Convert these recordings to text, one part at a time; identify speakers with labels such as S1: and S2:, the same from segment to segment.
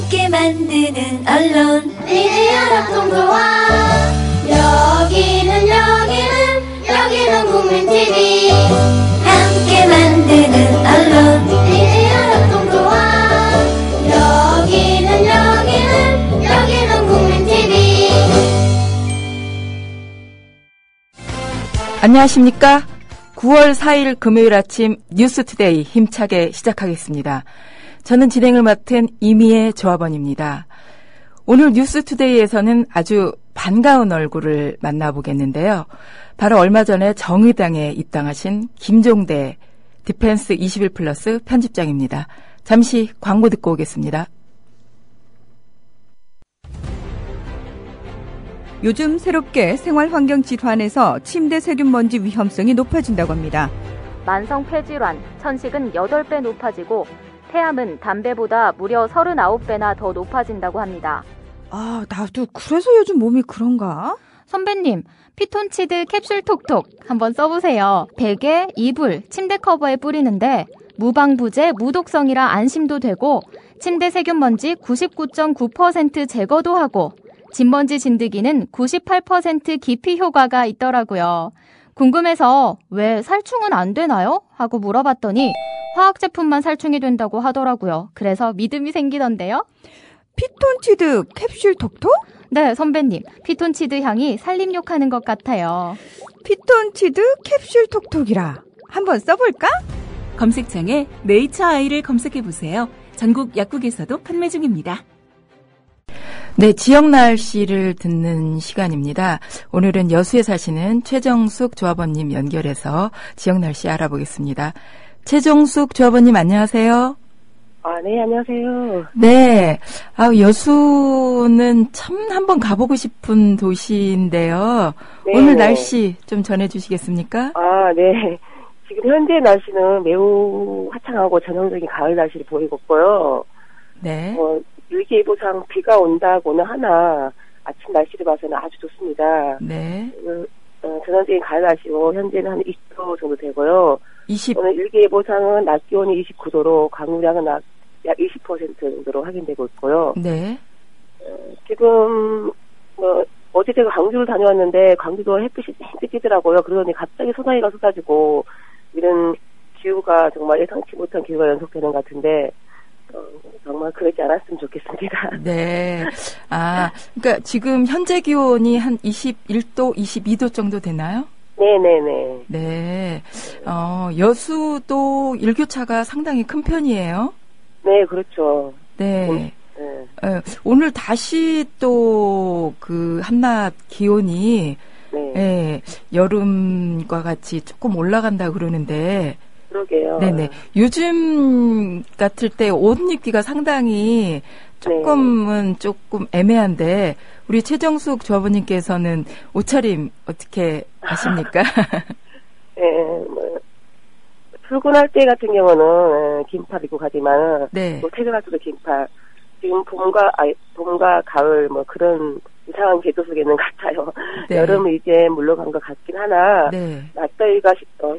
S1: 함께 만드는 언론
S2: 미디어 협동조합. 여기는 국민TV.
S1: 함께 만드는 언론
S2: 미디어 협동조합. 여기는 국민TV.
S3: 안녕하십니까? 9월 4일 금요일 아침 뉴스투데이 힘차게 시작하겠습니다. 저는 진행을 맡은 이미애 조합원입니다. 오늘 뉴스투데이에서는 아주 반가운 얼굴을 만나보겠는데요. 바로 얼마 전에 정의당에 입당하신 김종대 디펜스 21플러스 편집장입니다. 잠시 광고 듣고 오겠습니다.
S4: 요즘 새롭게 생활환경 질환에서 침대 세균 먼지 위험성이 높아진다고 합니다.
S5: 만성 폐질환, 천식은 8배 높아지고 폐암은 담배보다 무려 39배나 더 높아진다고 합니다.
S4: 아, 나도 그래서 요즘 몸이 그런가?
S5: 선배님, 피톤치드 캡슐 톡톡 한번 써보세요. 베개, 이불, 침대 커버에 뿌리는데 무방부제, 무독성이라 안심도 되고 침대 세균 먼지 99.9% 제거도 하고 진먼지 진드기는 98% 기피 효과가 있더라고요. 궁금해서 왜 살충은 안 되나요? 하고 물어봤더니 화학 제품만 살충이 된다고 하더라고요. 그래서 믿음이 생기던데요.
S4: 피톤치드 캡슐 톡톡?
S5: 네, 선배님. 피톤치드 향이 살림욕하는 것 같아요.
S4: 피톤치드 캡슐 톡톡이라. 한번 써볼까?
S6: 검색창에 네이처 아이를 검색해보세요. 전국 약국에서도 판매 중입니다.
S3: 네, 지역 날씨를 듣는 시간입니다. 오늘은 여수에 사시는 최정숙 조합원님 연결해서 지역 날씨 알아보겠습니다. 최정숙 조합원님 안녕하세요.
S7: 네, 안녕하세요.
S3: 네, 여수는 참 한번 가보고 싶은 도시인데요.
S7: 네,
S3: 오늘 날씨 좀 전해주시겠습니까?
S7: 네. 지금 현재 날씨는 매우 화창하고 전형적인 가을 날씨를 보이고 있고요.
S3: 네.
S7: 일기예보상 비가 온다고는 하나 아침 날씨를 봐서는 아주 좋습니다.
S3: 네.
S7: 전형적인 가을 날씨고 현재는 한 20도 정도 되고요. 오늘 일기예보상은 낮 기온이 29도로 강우량은 약 20% 정도로 확인되고 있고요.
S3: 네.
S7: 지금 어제 제가 광주를 다녀왔는데 광주도 햇빛이 뜨더라고요. 그러더니 갑자기 소나기가 쏟아지고 이런 기후가 정말 예상치 못한 기후가 연속되는 것 같은데 정말 그러지 않았으면 좋겠습니다.
S3: 네. 그러니까 지금 현재 기온이 한 21도, 22도 정도 되나요?
S7: 네네네.
S3: 네. 여수도 일교차가 상당히 큰 편이에요?
S7: 네, 그렇죠.
S3: 네. 오늘 다시 또 그 한낮 기온이 여름과 같이 조금 올라간다 그러는데
S7: 그러게요.
S3: 네네. 요즘 같을 때 옷 입기가 상당히 조금 애매한데 우리 최정숙 조합원님께서는 옷차림 어떻게 하십니까?
S7: 출근할 때 같은 경우는 긴팔 입고 가지만 또 퇴근할 때도 긴팔. 지금 봄과 가을 그런 이상한 계도 속에 있는 것 같아요.
S3: 네.
S7: 여름은 이제 물러간 것 같긴 하나 낮더위가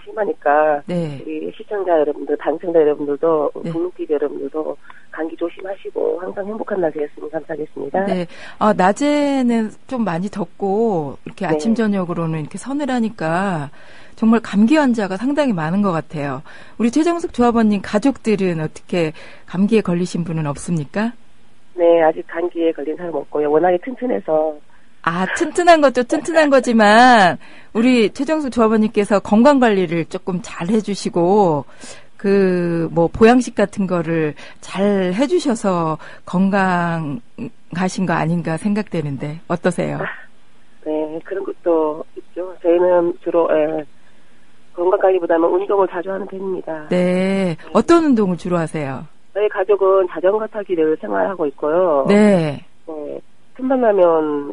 S7: 심하니까 우리 시청자 여러분들, 당청자 여러분들도 국민TV 여러분들도 감기 조심하시고 항상 행복한 날 되었으면 감사하겠습니다.
S3: 네. 낮에는 좀 많이 덥고 이렇게 아침 저녁으로는 이렇게 서늘하니까 정말 감기 환자가 상당히 많은 것 같아요. 우리 최정숙 조합원님 가족들은 어떻게 감기에 걸리신 분은 없습니까?
S7: 네, 아직 감기에 걸린 사람 없고요. 워낙에 튼튼해서.
S3: 튼튼한 것도 튼튼한 거지만 우리 최정숙 조합원님께서 건강 관리를 조금 잘 해주시고 보양식 같은 거를 잘 해주셔서 건강하신 거 아닌가 생각되는데 어떠세요?
S7: 네, 그런 것도 있죠. 저희는 주로 건강 관리보다는 운동을 자주 하는 편입니다.
S3: 네, 어떤 운동을 주로 하세요?
S7: 저희 가족은 자전거 타기를 생활하고 있고요.
S3: 네.
S7: 틈만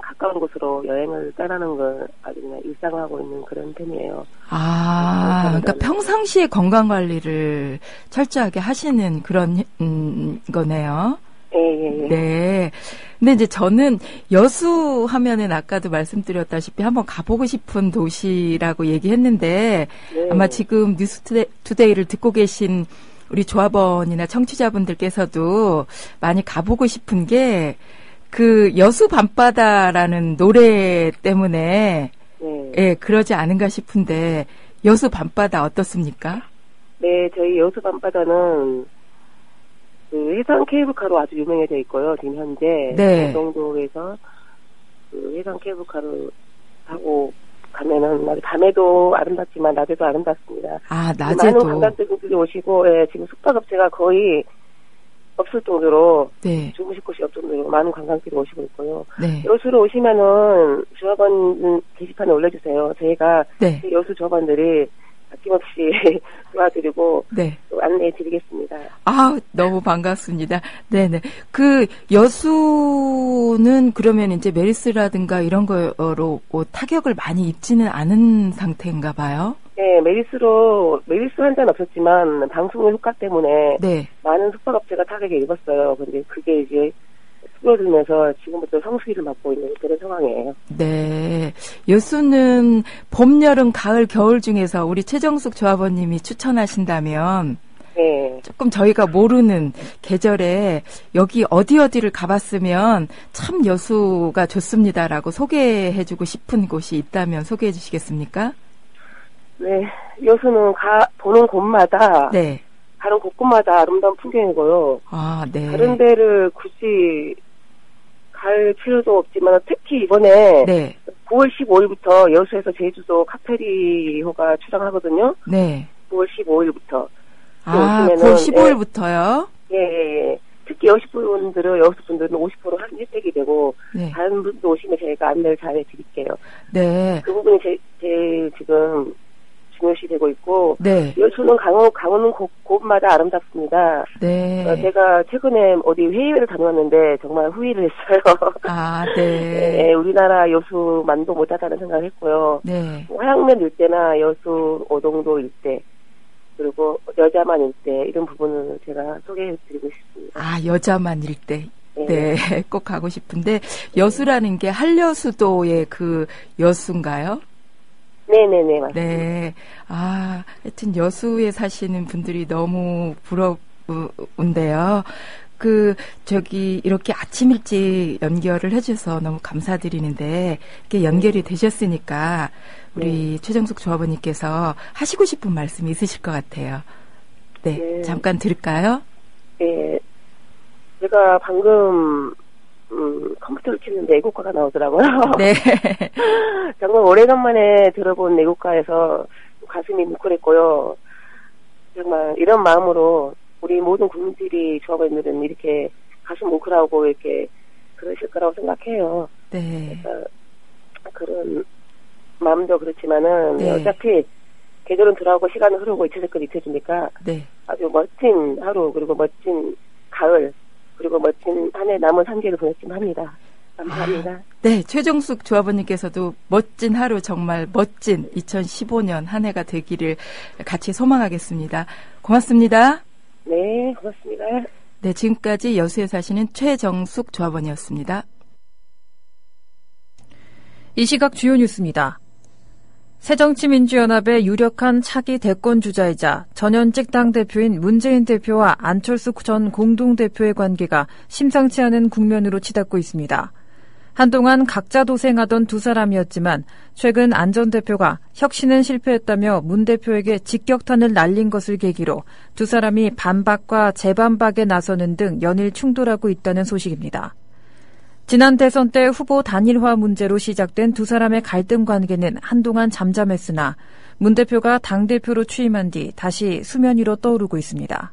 S7: 가까운 곳으로 여행을 떠나는 걸 아주 그냥 일상화하고 있는 그런 편이에요.
S3: 그러니까 평상시에 건강 관리를 철저하게 하시는 그런 거네요.
S7: 예.
S3: 네. 근데 이제 저는 여수 하면은 아까도 말씀드렸다시피 한번 가보고 싶은 도시라고 얘기했는데 아마 지금 뉴스투데이를 듣고 계신 우리 조합원이나 청취자분들께서도 많이 가보고 싶은 게 그 여수 밤바다라는 노래 때문에
S7: 네.
S3: 예, 그러지 않은가 싶은데 여수 밤바다 어떻습니까?
S7: 네, 저희 여수 밤바다는 그 해상 케이블카로 아주 유명해져 있고요. 지금 현재
S3: 네.
S7: 오동도에서 그 해상 케이블카를 타고 가면은 밤에도 아름답지만 낮에도 아름답습니다.
S3: 아,
S7: 많은
S3: 낮에도.
S7: 관광객들이 오시고 예, 지금 숙박업체가 거의 없을 정도로
S3: 네.
S7: 주무실 곳이 없을 정도로 많은 관광객들이 오시고 있고요.
S3: 네.
S7: 여수로 오시면은 조합원 게시판에 올려주세요. 저희가
S3: 네.
S7: 여수 조합원들이 아낌없이 도와드리고
S3: 네.
S7: 또 안내해드리겠습니다.
S3: 아, 너무 반갑습니다. 네네. 그 여수는 그러면 이제 메르스라든가 이런 거로 뭐 타격을 많이 입지는 않은 상태인가 봐요.
S7: 네, 메르스 환자는 없었지만 방송의 효과 때문에
S3: 네.
S7: 많은 숙박업체가 타격을 입었어요. 근데 그게 이제 줄어들면서 지금부터 성수기를 맞고 있는 그런 상황이에요.
S3: 네. 여수는 봄, 여름, 가을, 겨울 중에서 우리 최정숙 조합원님이 추천하신다면
S7: 네.
S3: 조금 저희가 모르는 계절에 여기 어디를 가봤으면 참 여수가 좋습니다라고 소개해주고 싶은 곳이 있다면 소개해 주시겠습니까?
S7: 네. 여수는 보는 곳마다
S3: 네.
S7: 다른 곳곳마다 아름다운 풍경이고요.
S3: 아, 네.
S7: 다른 데를 굳이 갈 필요도 없지만 특히 이번에
S3: 네. 9월
S7: 9월 15일부터 여수에서 제주도 카페리호가 출항하거든요.
S3: 네.
S7: 9월 15일부터.
S3: 아, 9월 15일부터요?
S7: 예. 특히 여수분들은 50% 할인 혜택이 되고,
S3: 네.
S7: 다른 분도 오시면 저희가 안내를 잘 해드릴게요. 그
S3: 네.
S7: 부분이 제일 지금 중요시 되고 있고,
S3: 네.
S7: 여수는 강원은 곳마다 아름답습니다.
S3: 네.
S7: 제가 최근에 어디 회의를 다녀왔는데 정말 후회를 했어요.
S3: 아, 네.
S7: 네, 우리나라 여수만도 못하다는 생각을 했고요.
S3: 네.
S7: 화양면 일대나 여수 오동도 일대, 그리고 여자만 일대, 이런 부분을 제가 소개해드리고 싶습니다.
S3: 아, 여자만 일대.
S7: 네.
S3: 네. 꼭 가고 싶은데, 여수라는 게 한려수도의 그 여수인가요?
S7: 네네네, 맞습니다.
S3: 네. 아, 하여튼 여수에 사시는 분들이 너무 부러운데요. 이렇게 아침 일찍 연결을 해줘서 너무 감사드리는데, 이렇게 연결이 되셨으니까, 우리 최정숙 조합원님께서 하시고 싶은 말씀이 있으실 것 같아요. 네.
S7: 네.
S3: 잠깐 들을까요?
S7: 네. 제가 방금, 컴퓨터를 켰는데 애국가가 나오더라고요.
S3: 네.
S7: 정말 오래간만에 들어본 애국가에서 가슴이 뭉클했고요. 정말 이런 마음으로 우리 모든 국민들이 조합원들은 이렇게 가슴 뭉클하고 이렇게 그러실 거라고 생각해요.
S3: 네.
S7: 그러니까 그런 마음도 그렇지만은
S3: 네.
S7: 어차피 계절은 들어가고 시간은 흐르고 잊혀질 건 잊혀지니까
S3: 네.
S7: 아주 멋진 하루 그리고 멋진 가을 그리고 멋진 한 해 남은 한계를 보냈으면 합니다. 감사합니다.
S3: 네, 최정숙 조합원님께서도 멋진 하루 정말 멋진 2015년 한 해가 되기를 같이 소망하겠습니다. 고맙습니다.
S7: 네, 고맙습니다.
S3: 네, 지금까지 여수에 사시는 최정숙 조합원이었습니다.
S8: 이 시각 주요 뉴스입니다. 새정치민주연합의 유력한 차기 대권 주자이자 전현직 당대표인 문재인 대표와 안철수 전 공동대표의 관계가 심상치 않은 국면으로 치닫고 있습니다. 한동안 각자 도생하던 두 사람이었지만 최근 안 전 대표가 혁신은 실패했다며 문 대표에게 직격탄을 날린 것을 계기로 두 사람이 반박과 재반박에 나서는 등 연일 충돌하고 있다는 소식입니다. 지난 대선 때 후보 단일화 문제로 시작된 두 사람의 갈등 관계는 한동안 잠잠했으나 문 대표가 당대표로 취임한 뒤 다시 수면 위로 떠오르고 있습니다.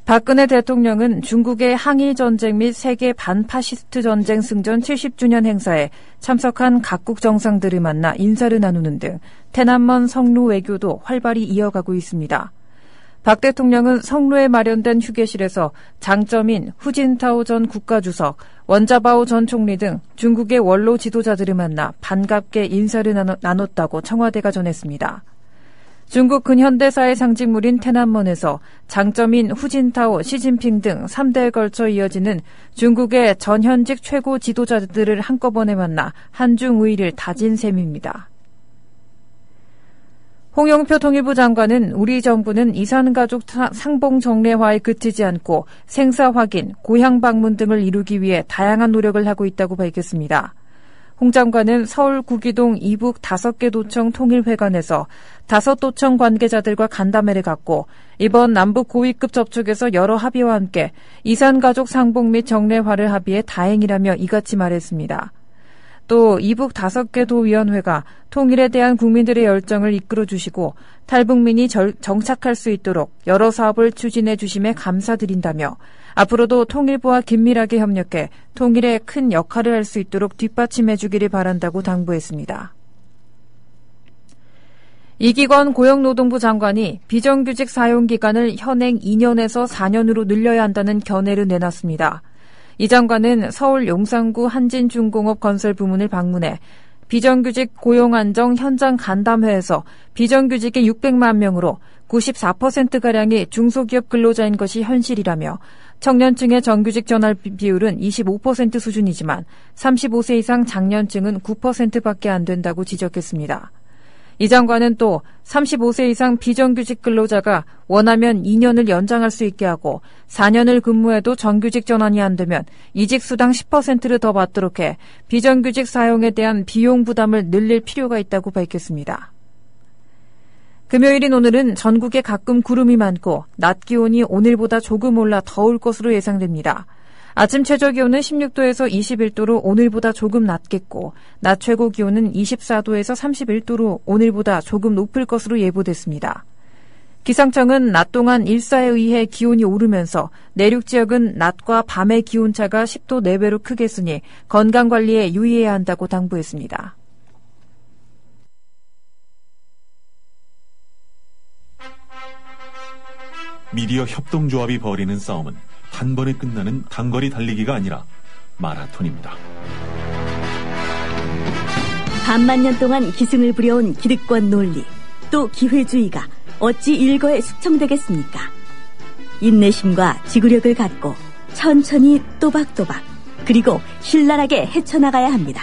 S8: 박근혜 대통령은 중국의 항일전쟁 및 세계 반파시스트 전쟁 승전 70주년 행사에 참석한 각국 정상들을 만나 인사를 나누는 등 태난먼 성로 외교도 활발히 이어가고 있습니다. 박 대통령은 성로에 마련된 휴게실에서 장점인 후진타오 전 국가주석, 원자바오 전 총리 등 중국의 원로 지도자들을 만나 반갑게 인사를 나눴다고 청와대가 전했습니다. 중국 근현대사의 상징물인 태난먼에서 장점인 후진타오, 시진핑 등 3대에 걸쳐 이어지는 중국의 전현직 최고 지도자들을 한꺼번에 만나 한중의를 다진 셈입니다. 홍영표 통일부 장관은 우리 정부는 이산가족 상봉 정례화에 그치지 않고 생사 확인, 고향 방문 등을 이루기 위해 다양한 노력을 하고 있다고 밝혔습니다. 홍 장관은 서울 구기동 이북 5개 도청 통일회관에서 5도청 관계자들과 간담회를 갖고 이번 남북 고위급 접촉에서 여러 합의와 함께 이산가족 상봉 및 정례화를 합의해 다행이라며 이같이 말했습니다. 또 이북 5개 도위원회가 통일에 대한 국민들의 열정을 이끌어 주시고 탈북민이 정착할 수 있도록 여러 사업을 추진해 주심에 감사드린다며 앞으로도 통일부와 긴밀하게 협력해 통일에 큰 역할을 할 수 있도록 뒷받침해 주기를 바란다고 당부했습니다. 이기권 고용노동부 장관이 비정규직 사용기간을 현행 2년에서 4년으로 늘려야 한다는 견해를 내놨습니다. 이 장관은 서울 용산구 한진중공업 건설 부문을 방문해 비정규직 고용안정 현장 간담회에서 비정규직이 600만 명으로 94%가량이 중소기업 근로자인 것이 현실이라며 청년층의 정규직 전환 비율은 25% 수준이지만 35세 이상 장년층은 9%밖에 안 된다고 지적했습니다. 이 장관은 또 35세 이상 비정규직 근로자가 원하면 2년을 연장할 수 있게 하고 4년을 근무해도 정규직 전환이 안 되면 이직 수당 10%를 더 받도록 해 비정규직 사용에 대한 비용 부담을 늘릴 필요가 있다고 밝혔습니다. 금요일인 오늘은 전국에 가끔 구름이 많고 낮 기온이 오늘보다 조금 올라 더울 것으로 예상됩니다. 아침 최저 기온은 16도에서 21도로 오늘보다 조금 낮겠고 낮 최고 기온은 24도에서 31도로 오늘보다 조금 높을 것으로 예보됐습니다. 기상청은 낮 동안 일사에 의해 기온이 오르면서 내륙 지역은 낮과 밤의 기온차가 10도 내외로 크겠으니 건강관리에 유의해야 한다고 당부했습니다.
S9: 미디어 협동조합이 벌이는 싸움은 단번에 끝나는 단거리 달리기가 아니라 마라톤입니다.
S10: 반만 년 동안 기승을 부려온 기득권 논리, 또 기회주의가 어찌 일거에 숙청되겠습니까? 인내심과 지구력을 갖고 천천히 또박또박 그리고 신랄하게 헤쳐나가야 합니다.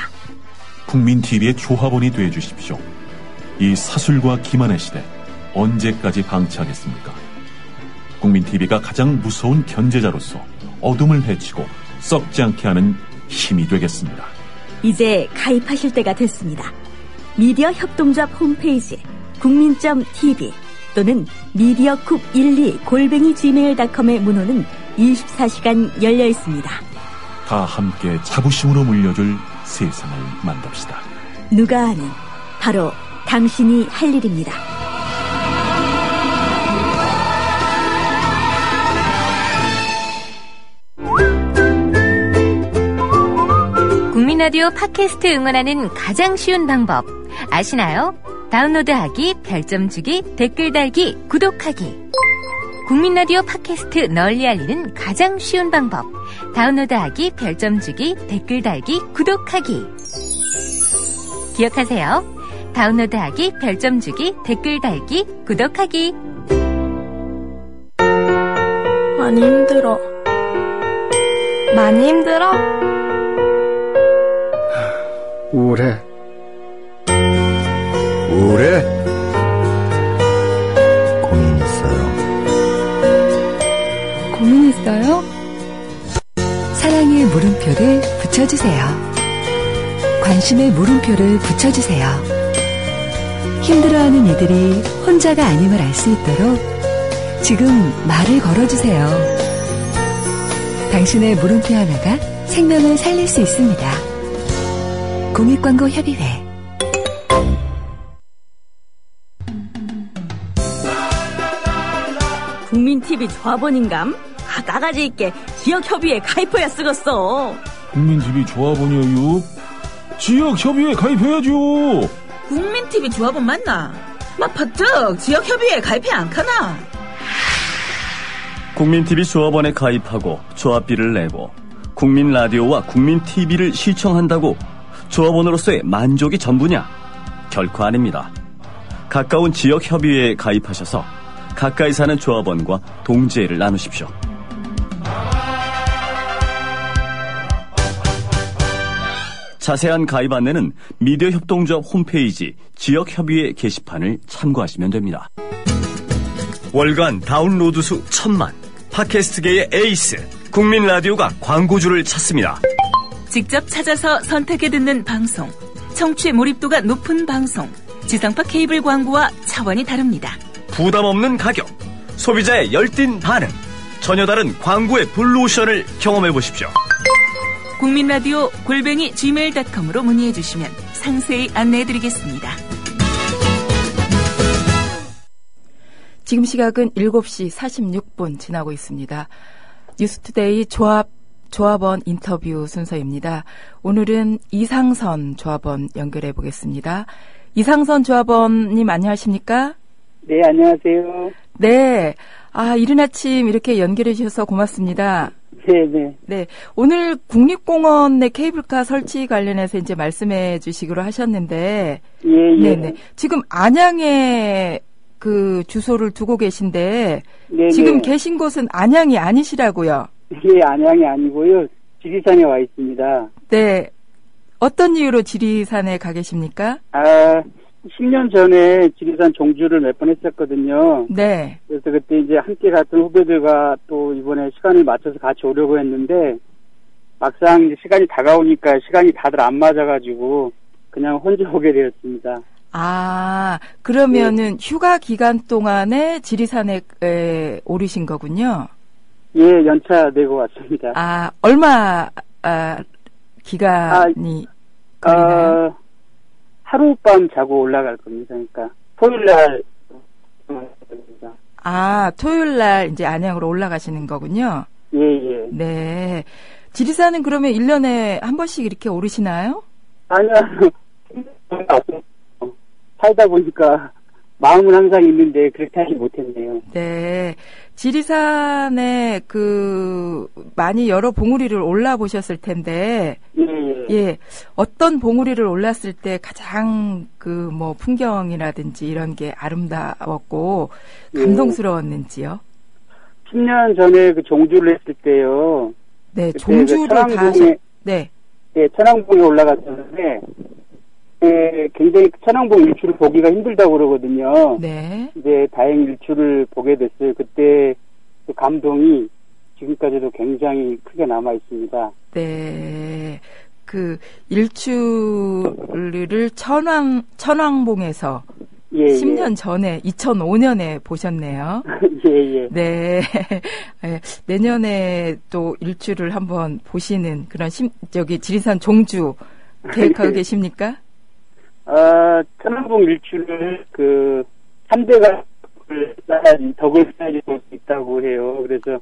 S9: 국민TV의 조합원이 되어주십시오. 이 사술과 기만의 시대 언제까지 방치하겠습니까? 국민TV가 가장 무서운 견제자로서 어둠을 헤치고 썩지 않게 하는 힘이 되겠습니다.
S10: 이제 가입하실 때가 됐습니다. 미디어 협동조합 홈페이지 국민.tv 또는 mediacoup12@gmail.com의 문호는 24시간 열려 있습니다.
S9: 다 함께 자부심으로 물려줄 세상을 만듭시다.
S10: 누가 아는 바로 당신이 할 일입니다.
S11: 국민라디오 팟캐스트 응원하는 가장 쉬운 방법 아시나요? 다운로드하기, 별점 주기, 댓글 달기, 구독하기. 국민라디오 팟캐스트 널리 알리는 가장 쉬운 방법 다운로드하기, 별점 주기, 댓글 달기, 구독하기. 기억하세요. 다운로드하기, 별점 주기, 댓글 달기, 구독하기.
S12: 많이 힘들어. 많이 힘들어?
S13: 우울해. 고민 있어요.
S14: 고민 있어요? 사랑의 물음표를 붙여주세요. 관심의 물음표를 붙여주세요. 힘들어하는 이들이 혼자가 아님을 알 수 있도록 지금 말을 걸어주세요. 당신의 물음표 하나가 생명을 살릴 수 있습니다. 공익광고협의회.
S10: 국민TV 조합원인감? 나가지 있게 지역협의회에 가입해야 쓰겠어.
S15: 국민TV 조합원이요? 지역협의회에 가입해야죠.
S16: 국민TV 조합원 맞나? 퍼뜩 지역협의회에 가입해 안 카나?
S17: 국민TV 조합원에 가입하고 조합비를 내고 국민라디오와 국민TV를 시청한다고 조합원으로서의 만족이 전부냐? 결코 아닙니다. 가까운 지역협의회에 가입하셔서 가까이 사는 조합원과 동지애를 나누십시오. 자세한 가입 안내는 미디어 협동조합 홈페이지 지역협의회 게시판을 참고하시면 됩니다. 월간 다운로드 수 1000만, 팟캐스트계의 에이스, 국민 라디오가 광고주를 찾습니다.
S6: 직접 찾아서 선택해 듣는 방송, 청취 몰입도가 높은 방송, 지상파 케이블 광고와 차원이 다릅니다.
S17: 부담 없는 가격, 소비자의 열띤 반응, 전혀 다른 광고의 블루오션을 경험해 보십시오.
S6: 국민라디오 @gmail.com으로 문의해 주시면 상세히 안내해 드리겠습니다.
S3: 지금 시각은 7시 46분 지나고 있습니다. 뉴스투데이 조합원 인터뷰 순서입니다. 오늘은 이상선 조합원 연결해 보겠습니다. 이상선 조합원님 안녕하십니까?
S18: 네, 안녕하세요.
S3: 네. 이른 아침 이렇게 연결해 주셔서 고맙습니다.
S18: 네네.
S3: 네. 오늘 국립공원 내 케이블카 설치 관련해서 이제 말씀해 주시기로 하셨는데.
S18: 예.
S3: 네네. 지금 안양에 그 주소를 두고 계신데.
S18: 네네.
S3: 지금 계신 곳은 안양이 아니시라고요?
S18: 예, 안양이 아니고요. 지리산에 와 있습니다.
S3: 네. 어떤 이유로 지리산에 가 계십니까?
S18: 10년 전에 지리산 종주를 몇 번 했었거든요.
S3: 네.
S18: 그래서 그때 이제 함께 갔던 후배들과 또 이번에 시간을 맞춰서 같이 오려고 했는데, 막상 이제 시간이 다가오니까 시간이 다들 안 맞아가지고, 그냥 혼자 오게 되었습니다.
S3: 그러면은 휴가 기간 동안에 지리산에 오르신 거군요?
S18: 예, 연차 내고 왔습니다.
S3: 얼마, 기간이 걸리나요?
S18: 하룻밤 자고 올라갈 겁니다. 그러니까, 토요일날,
S3: 토요일날 이제 안양으로 올라가시는 거군요?
S18: 예.
S3: 네. 지리산은 그러면 1년에 한 번씩 이렇게 오르시나요?
S18: 아니요. 살다 보니까 마음은 항상 있는데 그렇게 하지 못했네요.
S3: 네. 지리산에 많이 여러 봉우리를 올라보셨을 텐데. 예. 어떤 봉우리를 올랐을 때 가장 풍경이라든지 이런 게 아름다웠고 감동스러웠는지요?
S18: 10년 전에 종주를 했을 때요.
S3: 네, 종주를 다 네.
S18: 네, 천왕봉에 올라갔었는데, 굉장히 천왕봉 일출을 보기가 힘들다고 그러거든요.
S3: 네.
S18: 이제 다행히 일출을 보게 됐어요. 그때 그 감동이 지금까지도 굉장히 크게 남아 있습니다.
S3: 네. 일출을 천왕봉에서 10년 전에 2005년에 보셨네요.
S18: 예.
S3: 네. 내년에 또 일출을 한번 보시는 그런 지리산 종주 계획하고 계십니까?
S18: 천왕봉 일출을 3대가 덕을 쌓아야지 볼 수 있다고 해요. 그래서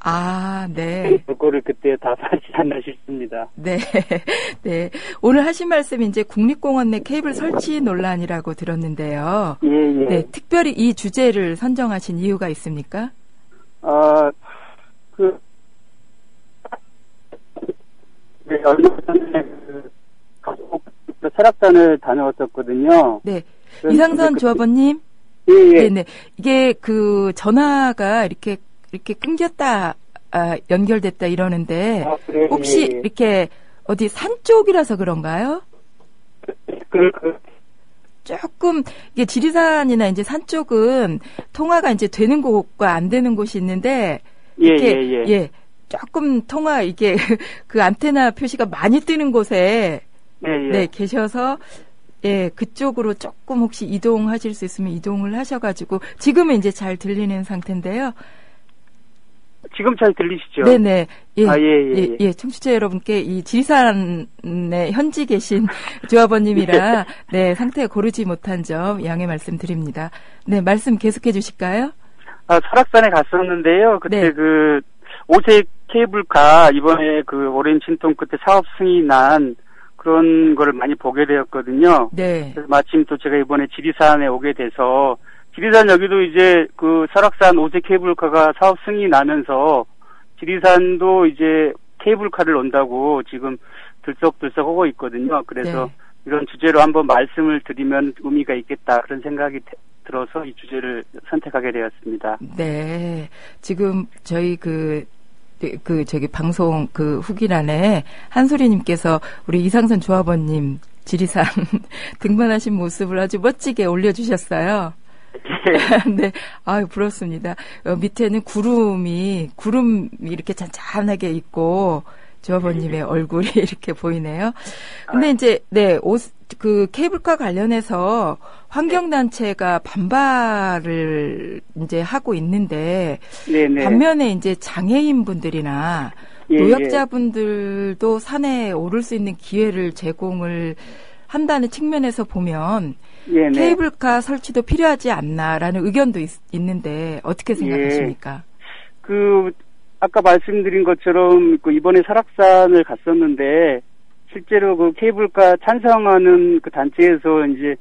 S3: 네.
S18: 그거를 그때 다 사지 않나 싶습니다.
S3: 네. 네. 오늘 하신 말씀이 이제 국립공원 내 케이블 설치 논란이라고 들었는데요.
S18: 예.
S3: 네. 특별히 이 주제를 선정하신 이유가 있습니까?
S18: 얼마 전에 설악산을 다녀왔었거든요.
S3: 네. 이상선 조합원님.
S18: 예.
S3: 네. 이게 전화가 이렇게 끊겼다, 연결됐다 이러는데, 혹시 이렇게 어디 산 쪽이라서 그런가요? 조금, 이게 지리산이나 이제 산 쪽은 통화가 이제 되는 곳과 안 되는 곳이 있는데,
S18: 예.
S3: 조금 이게 그 안테나 표시가 많이 뜨는 곳에, 네, 계셔서, 예, 그쪽으로 조금 혹시 이동하실 수 있으면 이동을 하셔가지고, 지금은 이제 잘 들리는 상태인데요.
S18: 지금 잘 들리시죠?
S3: 네네.
S18: 예.
S3: 예, 청취자 여러분께 이 지리산에 현지 계신 조합원님이라, 네, 상태가 고르지 못한 점 양해 말씀드립니다. 네, 말씀 계속해 주실까요?
S18: 설악산에 갔었는데요. 그때
S3: 네.
S18: 오색 케이블카, 이번에 오랜 진통 끝에 사업 승인이 난 그런 거를 많이 보게 되었거든요.
S3: 네.
S18: 그래서 마침 또 제가 이번에 지리산에 오게 돼서, 지리산 여기도 이제 설악산 오색 케이블카가 사업 승인이 나면서, 지리산도 이제 케이블카를 온다고 지금 들썩들썩 하고 있거든요. 그래서 이런 주제로 한번 말씀을 드리면 의미가 있겠다, 그런 생각이 들어서 이 주제를 선택하게 되었습니다.
S3: 네. 지금 저희 방송 후기란에 한소리님께서 우리 이상선 조합원님 지리산 등반하신 모습을 아주 멋지게 올려주셨어요. 네, 아유, 부럽습니다. 밑에는 구름이 이렇게 잔잔하게 있고, 조합원님의 얼굴이 이렇게 보이네요. 근데 이제, 네, 케이블카 관련해서 환경단체가 반발을 이제 하고 있는데,
S18: 네네.
S3: 반면에 이제 장애인분들이나 노약자분들도 산에 오를 수 있는 기회를 제공을 한다는 측면에서 보면,
S18: 네네.
S3: 케이블카 설치도 필요하지 않나라는 의견도 있는데 어떻게 생각하십니까?
S18: 아까 말씀드린 것처럼 이번에 설악산을 갔었는데 실제로 케이블카 찬성하는 단체에서 이제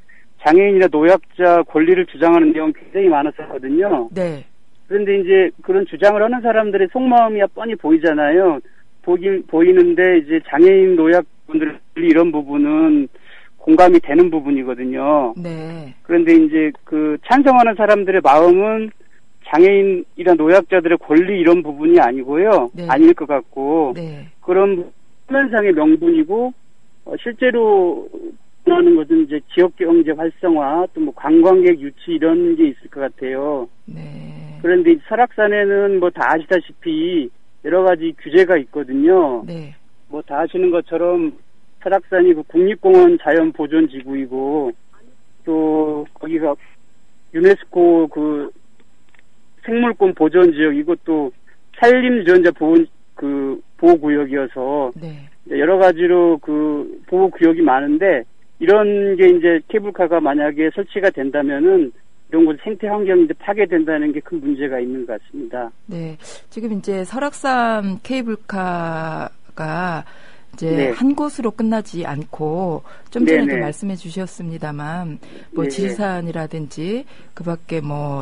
S18: 장애인이나 노약자 권리를 주장하는 내용이 굉장히 많았었거든요.
S3: 네.
S18: 그런데 이제 그런 주장을 하는 사람들의 속마음이 뻔히 보이잖아요. 보이는데 이제 장애인 노약분들 이런 부분은 공감이 되는 부분이거든요.
S3: 네.
S18: 그런데 이제 찬성하는 사람들의 마음은 장애인이나 노약자들의 권리 이런 부분이 아니고요.
S3: 네.
S18: 아닐 것 같고.
S3: 네.
S18: 그런 표면상의 명분이고, 실제로 하는 것은 이제 지역 경제 활성화, 또 관광객 유치 이런 게 있을 것 같아요.
S3: 네.
S18: 그런데 설악산에는 다 아시다시피 여러 가지 규제가 있거든요.
S3: 네.
S18: 다 아시는 것처럼 설악산이 국립공원 자연보존지구이고, 또 거기가 유네스코 생물권 보존지역, 이것도 산림유전자 보호구역이어서
S3: 네.
S18: 여러 가지로 보호구역이 많은데 이런 게 이제 케이블카가 만약에 설치가 된다면은 이런 곳 생태 환경이 이제 파괴된다는 게 큰 문제가 있는 것 같습니다.
S3: 네, 지금 이제 설악산 케이블카가 이제
S18: 네.
S3: 한 곳으로 끝나지 않고 좀 전에도
S18: 네네.
S3: 말씀해 주셨습니다만
S18: 네네.
S3: 지리산이라든지 그밖에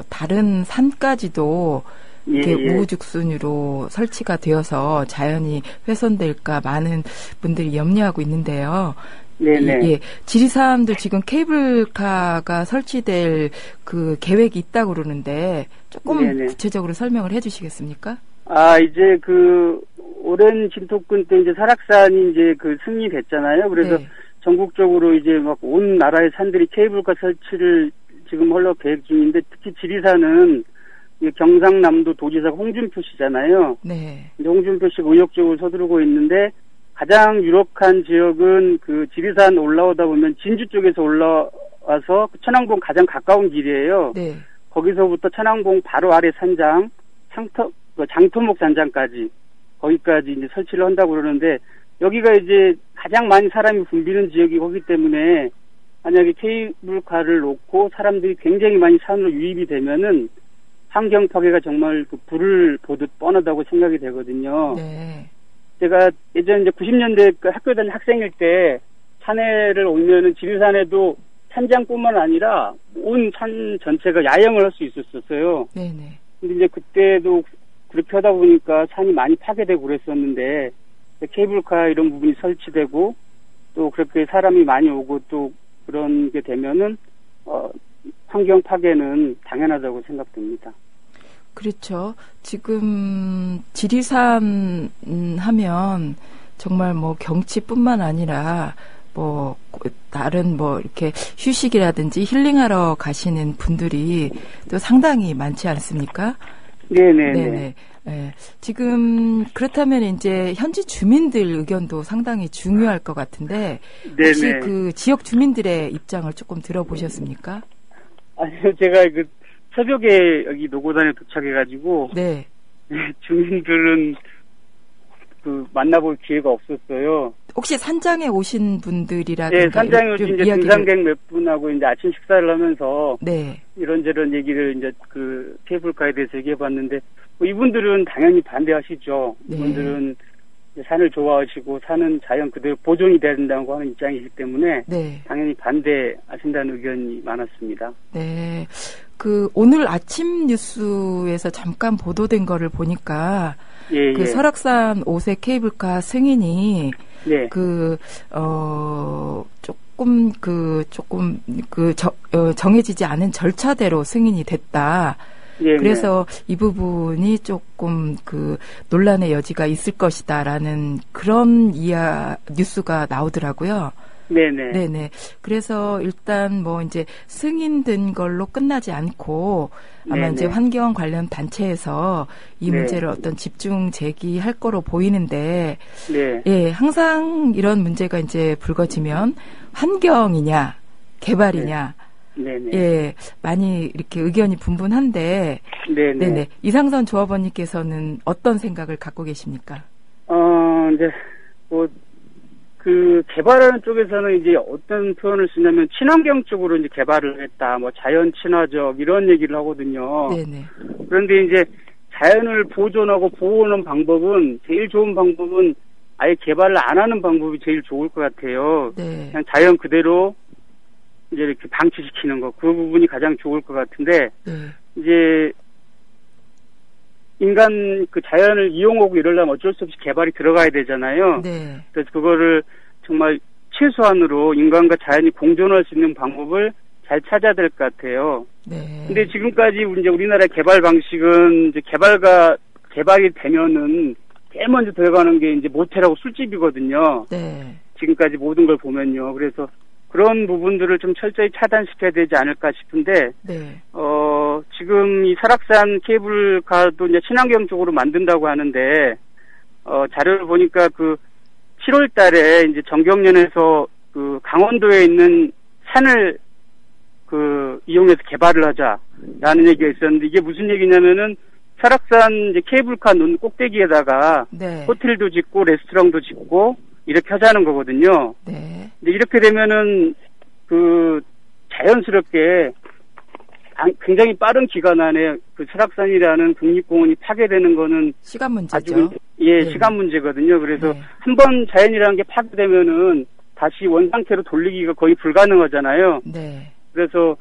S3: 다른 산까지도 이렇게 우후죽순으로 설치가 되어서 자연이 훼손될까 많은 분들이 염려하고 있는데요.
S18: 네네.
S3: 지리산도 지금 케이블카가 설치될 계획이 있다고 그러는데 조금
S18: 네네.
S3: 구체적으로 설명을 해주시겠습니까?
S18: 이제 오랜 진토군 때 이제 설악산이 이제 승리됐잖아요. 그래서
S3: 네.
S18: 전국적으로 이제 온 나라의 산들이 케이블카 설치를 지금 계획 중인데 특히 지리산은 경상남도 도지사가 홍준표 씨잖아요.
S3: 네.
S18: 홍준표 씨가 의욕적으로 서두르고 있는데 가장 유력한 지역은 지리산 올라오다 보면 진주 쪽에서 올라와서 천왕봉 가장 가까운 길이에요.
S3: 네.
S18: 거기서부터 천왕봉 바로 아래 산장, 장토목 산장까지 거기까지 이제 설치를 한다고 그러는데 여기가 이제 가장 많이 사람이 붐비는 지역이 거기 때문에 만약에 케이블카를 놓고 사람들이 굉장히 많이 산으로 유입이 되면은 환경 파괴가 정말 불을 보듯 뻔하다고 생각이 되거든요.
S3: 네.
S18: 제가 예전 이제 90년대 학교 다닌 학생일 때 산에를 오면은 지리산에도 산장뿐만 아니라 온 산 전체가 야영을 할 수 있었어요.
S3: 네네.
S18: 근데 이제 그때도 그렇게 하다 보니까 산이 많이 파괴되고 그랬었는데 케이블카 이런 부분이 설치되고 또 그렇게 사람이 많이 오고 또 그런 게 되면은 환경 파괴는 당연하다고 생각됩니다.
S3: 그렇죠. 지금 지리산 하면 정말 경치뿐만 아니라 다른 이렇게 휴식이라든지 힐링하러 가시는 분들이 또 상당히 많지 않습니까?
S18: 네네네.
S3: 네. 지금 그렇다면 이제 현지 주민들 의견도 상당히 중요할 것 같은데 혹시
S18: 네네.
S3: 지역 주민들의 입장을 조금 들어보셨습니까?
S18: 아니요, 제가 새벽에 여기 노고단에 도착해가지고
S3: 네.
S18: 주민들은 만나볼 기회가 없었어요.
S3: 혹시 산장에 오신 분들이라든가
S18: 네, 산장에 오신 이제 등산객 몇 분하고 이제 아침 식사를 하면서
S3: 네.
S18: 이런저런 얘기를 이제 케이블카에 대해서 얘기해봤는데 이분들은 당연히 반대하시죠.
S3: 네.
S18: 이분들은 산을 좋아하시고 산은 자연 그대로 보존이 돼야 된다고 하는 입장이기 때문에
S3: 네.
S18: 당연히 반대하신다는 의견이 많았습니다.
S3: 네. 오늘 아침 뉴스에서 잠깐 보도된 거를 보니까 설악산 5세 케이블카 승인이
S18: 네.
S3: 조금 정해지지 않은 절차대로 승인이 됐다.
S18: 예,
S3: 그래서 이 부분이 조금 그 논란의 여지가 있을 것이다라는 그런 뉴스가 나오더라고요.
S18: 네네.
S3: 네네. 그래서 일단 뭐 이제 승인된 걸로 끝나지 않고 아마
S18: 네네.
S3: 이제 환경 관련 단체에서 이
S18: 네.
S3: 문제를 어떤 집중 제기할 거로 보이는데,
S18: 네.
S3: 예, 항상 이런 문제가 이제 불거지면 환경이냐, 개발이냐,
S18: 네네.
S3: 예, 많이 이렇게 의견이 분분한데,
S18: 네네.
S3: 네네. 이상선 조합원님께서는 어떤 생각을 갖고 계십니까?
S18: 이제, 개발하는 쪽에서는 이제 어떤 표현을 쓰냐면, 친환경 쪽으로 이제 개발을 했다, 뭐, 자연 친화적, 이런 얘기를 하거든요.
S3: 네네.
S18: 그런데 이제, 자연을 보존하고 보호하는 방법은, 제일 좋은 방법은, 아예 개발을 안 하는 방법이 제일 좋을 것 같아요.
S3: 네.
S18: 그냥 자연 그대로, 이제 이렇게 방치시키는 거, 그 부분이 가장 좋을 것 같은데,
S3: 네.
S18: 이제, 인간 그 자연을 이용하고 이러려면 어쩔 수 없이 개발이 들어가야 되잖아요.
S3: 네.
S18: 그래서 그거를 정말 최소한으로 인간과 자연이 공존할 수 있는 방법을 잘 찾아야 될 것 같아요.
S3: 네.
S18: 근데 지금까지 이제 우리나라의 개발 방식은 이제 개발이 되면은 제일 먼저 들어가는 게 이제 모텔하고 술집이거든요.
S3: 네.
S18: 지금까지 모든 걸 보면요. 그래서 그런 부분들을 좀 철저히 차단시켜야 되지 않을까 싶은데,
S3: 네.
S18: 지금 이 설악산 케이블카도 이제 친환경 쪽으로 만든다고 하는데, 자료를 보니까 7월 달에 이제 정경련에서 강원도에 있는 산을 이용해서 개발을 하자라는 얘기가 있었는데, 이게 무슨 얘기냐면은 설악산 이제 케이블카 논 꼭대기에다가
S3: 네.
S18: 호텔도 짓고 레스토랑도 짓고 이렇게 하자는 거거든요.
S3: 네.
S18: 근데 이렇게 되면은 자연스럽게 굉장히 빠른 기간 안에 설악산이라는 국립공원이 파괴되는 거는
S3: 시간 문제죠.
S18: 아주
S3: 네.
S18: 시간 문제거든요. 그래서
S3: 네.
S18: 한번 자연이라는 게 파괴되면은 다시 원상태로 돌리기가 거의 불가능하잖아요.
S3: 네.
S18: 그래서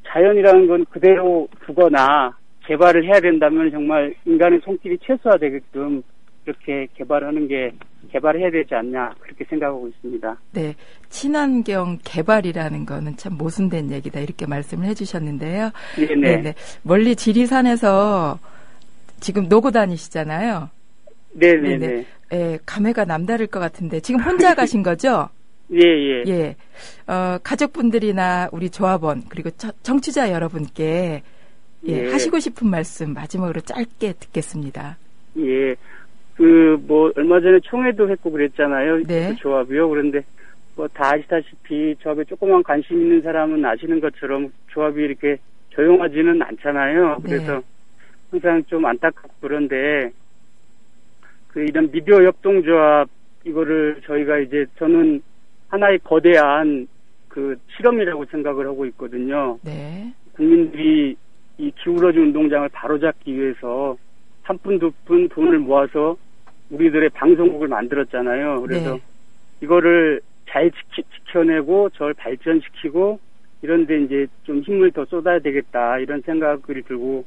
S18: 자연이라는 건 그대로 두거나 개발을 해야 된다면 정말 인간의 손길이 최소화되게끔 이렇게 개발해야 되지 않냐, 그렇게 생각하고 있습니다.
S3: 네. 친환경 개발이라는 거는 참 모순된 얘기다, 이렇게 말씀을 해주셨는데요.
S18: 네네.
S3: 네네. 멀리 지리산에서 지금 노고 다니시잖아요.
S18: 네네네.
S3: 예, 감회가 남다를 것 같은데, 지금 혼자 가신 거죠?
S18: 예.
S3: 예. 가족분들이나 우리 조합원, 그리고 청취자 여러분께,
S18: 예.
S3: 하시고 싶은 말씀 마지막으로 짧게 듣겠습니다.
S18: 예. 얼마 전에 총회도 했고 그랬잖아요.
S3: 네.
S18: 그 조합이요. 그런데, 다 아시다시피 조합에 조그만 관심 있는 사람은 아시는 것처럼 조합이 이렇게 조용하지는 않잖아요.
S3: 네.
S18: 그래서 항상 좀 안타깝고 그런데, 이런 미디어 협동조합, 이거를 저는 하나의 거대한 실험이라고 생각을 하고 있거든요.
S3: 네.
S18: 국민들이 이 기울어진 운동장을 바로잡기 위해서 한 푼, 두 푼 돈을 모아서 우리들의 방송국을 만들었잖아요. 그래서
S3: 네. 이거를
S18: 잘 지켜내고 저를 발전시키고 이런데 이제 좀 힘을 더 쏟아야 되겠다, 이런 생각이 들고,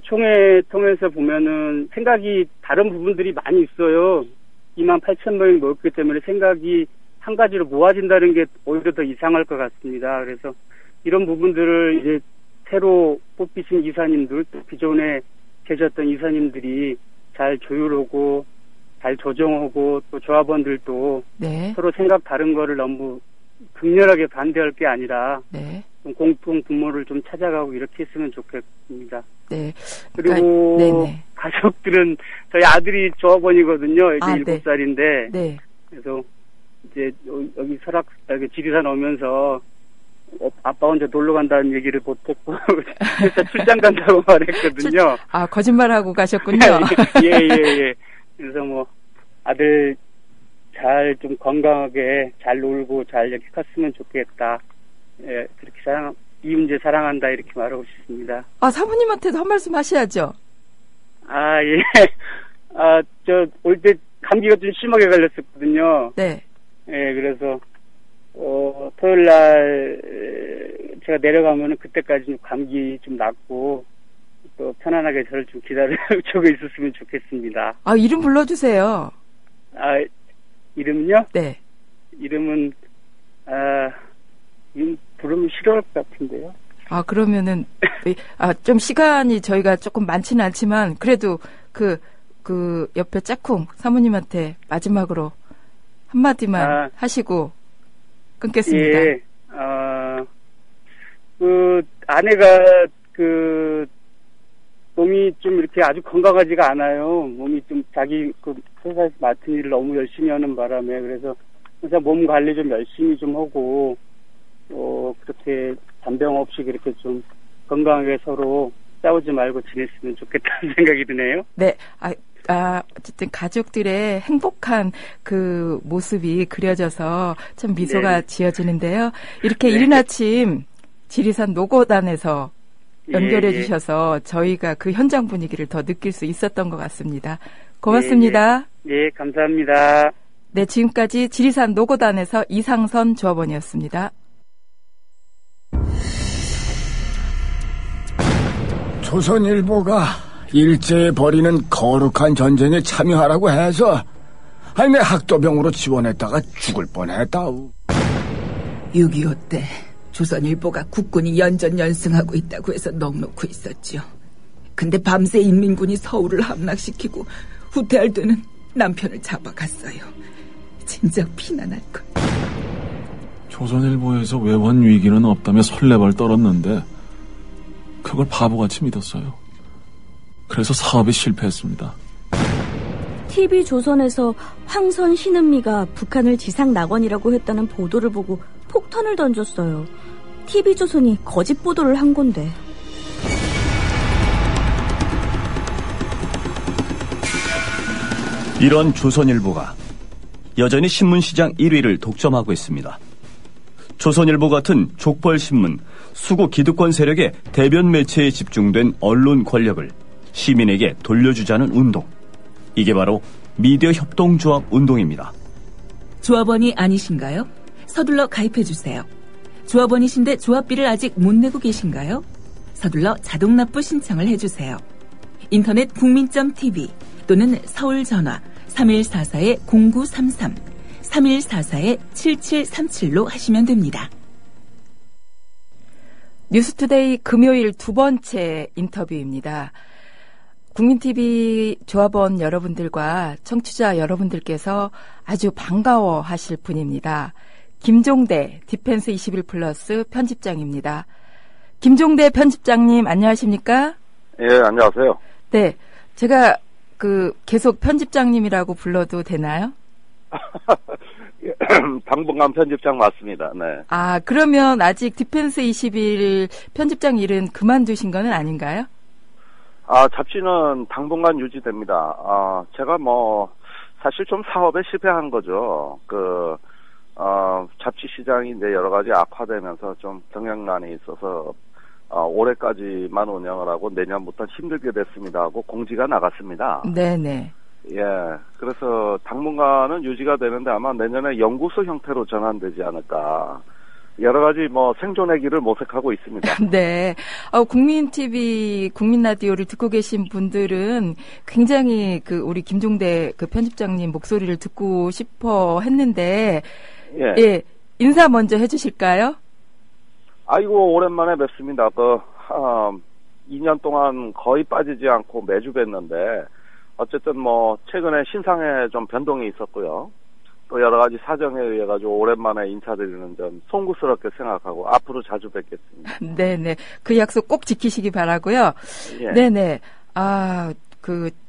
S18: 총회 통해서 보면은 생각이 다른 부분들이 많이 있어요. 28,000명이 모였기 때문에 생각이 한 가지로 모아진다는 게 오히려 더 이상할 것 같습니다. 그래서 이런 부분들을 이제 새로 뽑히신 이사님들, 또 기존에 계셨던 이사님들이 잘 조율하고 잘 조정하고, 또 조합원들도
S3: 네.
S18: 서로 생각 다른 거를 너무 극렬하게 반대할 게 아니라
S3: 네.
S18: 좀 공통 분모를 좀 찾아가고 이렇게 했으면 좋겠습니다.
S3: 네.
S18: 그리고
S3: 네네.
S18: 가족들은 저희 아들이 조합원이거든요. 이제 7살인데.
S3: 네.
S18: 그래서 이제 여기 지리산 오면서 아빠 혼자 놀러 간다는 얘기를 못했고 그래서 출장 간다고 말했거든요.
S3: 거짓말하고 가셨군요.
S18: 예. 그래서 아들 잘 좀 건강하게 잘 놀고 잘 이렇게 컸으면 좋겠다. 예, 그렇게 이문재 사랑한다, 이렇게 말하고 싶습니다.
S3: 사모님한테도 한 말씀 하셔야죠.
S18: 예. 올 때 감기가 좀 심하게 걸렸었거든요.
S3: 네.
S18: 예, 그래서 토요일 날 제가 내려가면은 그때까지 좀 감기 좀 낫고 또 편안하게 저를 좀 기다려주고 있었으면 좋겠습니다.
S3: 이름 불러주세요.
S18: 이름은요?
S3: 네.
S18: 이름은 부르면 싫어할 것 같은데요.
S3: 아, 그러면은, 좀 시간이 저희가 조금 많지는 않지만, 그래도 그 옆에 짝꿍 사모님한테 마지막으로 한마디만 하시고 끊겠습니다.
S18: 예, 아내가 몸이 좀 이렇게 아주 건강하지가 않아요. 몸이 좀 자기 회사에서 맡은 일을 너무 열심히 하는 바람에, 그래서 항상 몸 관리 좀 열심히 좀 하고, 그렇게 잔병 없이 그렇게 좀 건강하게 서로 싸우지 말고 지냈으면 좋겠다는 생각이 드네요.
S3: 네. 어쨌든 가족들의 행복한 그 모습이 그려져서 참 미소가 지어지는데요. 이렇게 이른 아침 지리산 노고단에서 연결해 주셔서 저희가 그 현장 분위기를 더 느낄 수 있었던 것 같습니다. 고맙습니다.
S18: 네, 감사합니다.
S3: 네, 지금까지 지리산 노고단에서 이상선 조합원이었습니다.
S19: 조선일보가 일제에 벌이는 거룩한 전쟁에 참여하라고 해서 내 학도병으로 지원했다가 죽을 뻔했다우.
S20: 6.25 때 조선일보가 국군이 연전연승하고 있다고 해서 넋놓고 있었죠. 근데 밤새 인민군이 서울을 함락시키고 후퇴할 때는 남편을 잡아갔어요. 진작 피난할걸.
S15: 조선일보에서 외환 위기는 없다며 설레발 떨었는데 그걸 바보같이 믿었어요. 그래서 사업에 실패했습니다.
S10: TV조선에서 황선 신은미가 북한을 지상 낙원이라고 했다는 보도를 보고 폭탄을 던졌어요. TV조선이 거짓 보도를 한 건데.
S17: 이런 조선일보가 여전히 신문시장 1위를 독점하고 있습니다. 조선일보 같은 족벌신문, 수구 기득권 세력의 대변 매체에 집중된 언론 권력을 시민에게 돌려주자는 운동. 이게 바로 미디어 협동조합 운동입니다.
S6: 조합원이 아니신가요? 서둘러 가입해주세요. 조합원이신데 조합비를 아직 못 내고 계신가요? 서둘러 자동납부 신청을 해주세요. 인터넷 국민.tv 또는 서울 전화 3144-0933, 3144-7737로 하시면 됩니다.
S3: 뉴스투데이 금요일 두 번째 인터뷰입니다. 국민TV 조합원 여러분들과 청취자 여러분들께서 아주 반가워하실 분입니다. 김종대 디펜스 21플러스 편집장입니다. 김종대 편집장님 안녕하십니까?
S21: 예, 안녕하세요.
S3: 네, 제가 계속 편집장님이라고 불러도 되나요?
S21: 당분간 편집장 맞습니다. 네.
S3: 아, 그러면 아직 디펜스 21 편집장 일은 그만두신 건 아닌가요?
S21: 잡지는 당분간 유지됩니다. 제가 사실 좀 사업에 실패한 거죠. 잡지 시장이 이제 여러 가지 악화되면서 좀 경영난이 있어서, 올해까지만 운영을 하고 내년부터 힘들게 됐습니다 하고 공지가 나갔습니다.
S3: 네네.
S21: 예. 그래서 당분간은 유지가 되는데 아마 내년에 연구소 형태로 전환되지 않을까. 여러 가지 생존의 길을 모색하고 있습니다.
S3: 네. 국민TV, 국민라디오를 듣고 계신 분들은 굉장히 우리 김종대 편집장님 목소리를 듣고 싶어 했는데, 예. 인사 먼저 해주실까요?
S21: 아이고, 오랜만에 뵙습니다. 2년 동안 거의 빠지지 않고 매주 뵀는데, 어쨌든 최근에 신상에 좀 변동이 있었고요. 또 여러 가지 사정에 의해 가지고 오랜만에 인사드리는 점 송구스럽게 생각하고 앞으로 자주 뵙겠습니다.
S3: 네네. 그 약속 꼭 지키시기 바라고요.
S21: 예.
S3: 네네.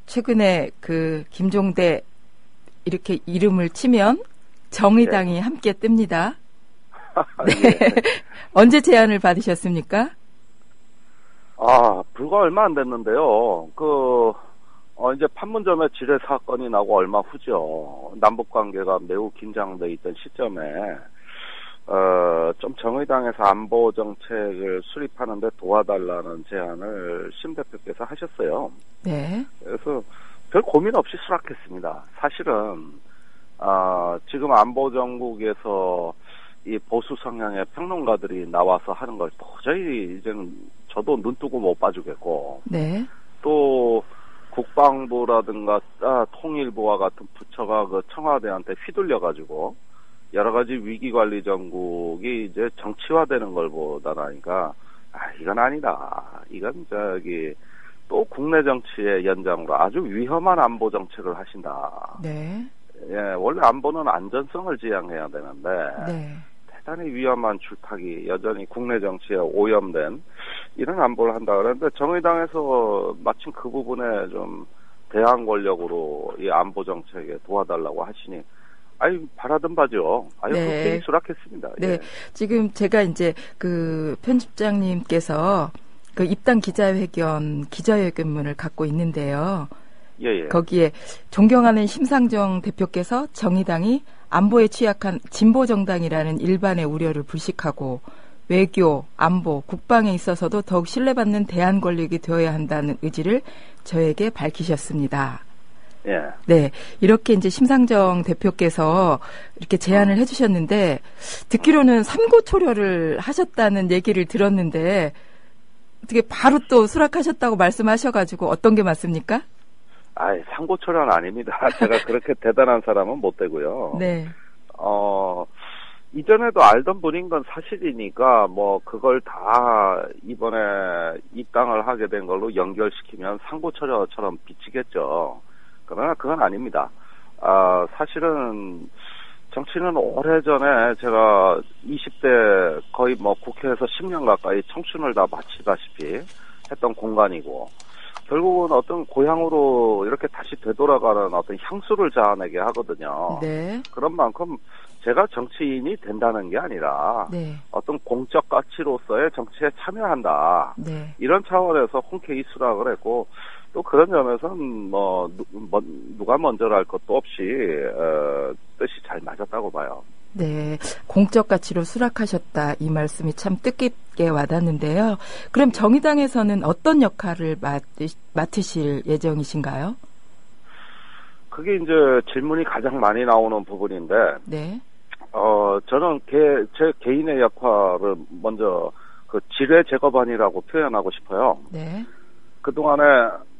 S3: 최근에 김종대 이렇게 이름을 치면 정의당이
S21: 예.
S3: 함께 뜹니다. 네.
S21: 예.
S3: 언제 제안을 받으셨습니까?
S21: 불과 얼마 안 됐는데요. 이제 판문점에 지뢰 사건이 나고 얼마 후죠. 남북 관계가 매우 긴장돼 있던 시점에, 좀 정의당에서 안보 정책을 수립하는데 도와달라는 제안을 심 대표께서 하셨어요.
S3: 네.
S21: 그래서 별 고민 없이 수락했습니다. 사실은, 지금 안보 정국에서 이 보수 성향의 평론가들이 나와서 하는 걸 도저히 이제는 저도 눈 뜨고 못 봐주겠고,
S3: 네.
S21: 또, 국방부라든가 통일부와 같은 부처가 청와대한테 휘둘려가지고 여러 가지 위기관리 정국이 이제 정치화되는 걸 보다 나니까 이건 아니다. 이건 또 국내 정치의 연장으로 아주 위험한 안보 정책을 하신다.
S3: 네.
S21: 예, 원래 안보는 안전성을 지향해야 되는데
S3: 네.
S21: 대단히 위험한 출탁이 여전히 국내 정치에 오염된 이런 안보를 한다 그랬는데 정의당에서 마침 그 부분에 좀 대항 권력으로 이 안보 정책에 도와달라고 하시니 바라던 바죠. 그렇게 수락했습니다.
S3: 네.
S21: 예.
S3: 지금 제가 이제 그 편집장님께서 그 입당 기자회견문을 갖고 있는데요.
S21: 예.
S3: 거기에 존경하는 심상정 대표께서 정의당이 안보에 취약한 진보 정당이라는 일반의 우려를 불식하고 외교, 안보, 국방에 있어서도 더욱 신뢰받는 대안 권력이 되어야 한다는 의지를 저에게 밝히셨습니다.
S21: 예.
S3: 네. 이렇게 이제 심상정 대표께서 이렇게 제안을 해주셨는데, 듣기로는 삼고초려를 하셨다는 얘기를 들었는데, 어떻게 바로 또 수락하셨다고 말씀하셔가지고 어떤 게 맞습니까?
S21: 삼고초려는 아닙니다. 제가 그렇게 대단한 사람은 못 되고요.
S3: 네.
S21: 이전에도 알던 분인 건 사실이니까, 그걸 다 이번에 입당을 하게 된 걸로 연결시키면 삼고초려처럼 비치겠죠. 그러나 그건 아닙니다. 사실은 정치는 오래전에 제가 20대 거의 국회에서 10년 가까이 청춘을 다 마치다시피 했던 공간이고, 결국은 어떤 고향으로 이렇게 다시 되돌아가는 어떤 향수를 자아내게 하거든요.
S3: 네.
S21: 그런 만큼 제가 정치인이 된다는 게 아니라
S3: 네.
S21: 어떤 공적 가치로서의 정치에 참여한다.
S3: 네.
S21: 이런 차원에서 흔쾌히 수락을 했고, 또 그런 점에서는 누가 먼저랄 것도 없이 뜻이 잘 맞았다고 봐요.
S3: 네, 공적 가치로 수락하셨다 이 말씀이 참 뜻깊게 와닿는데요. 그럼 정의당에서는 어떤 역할을 맡으실 예정이신가요?
S21: 그게 이제 질문이 가장 많이 나오는 부분인데,
S3: 네.
S21: 저는 제 개인의 역할을 먼저 지뢰 제거반이라고 표현하고 싶어요.
S3: 네.
S21: 그동안에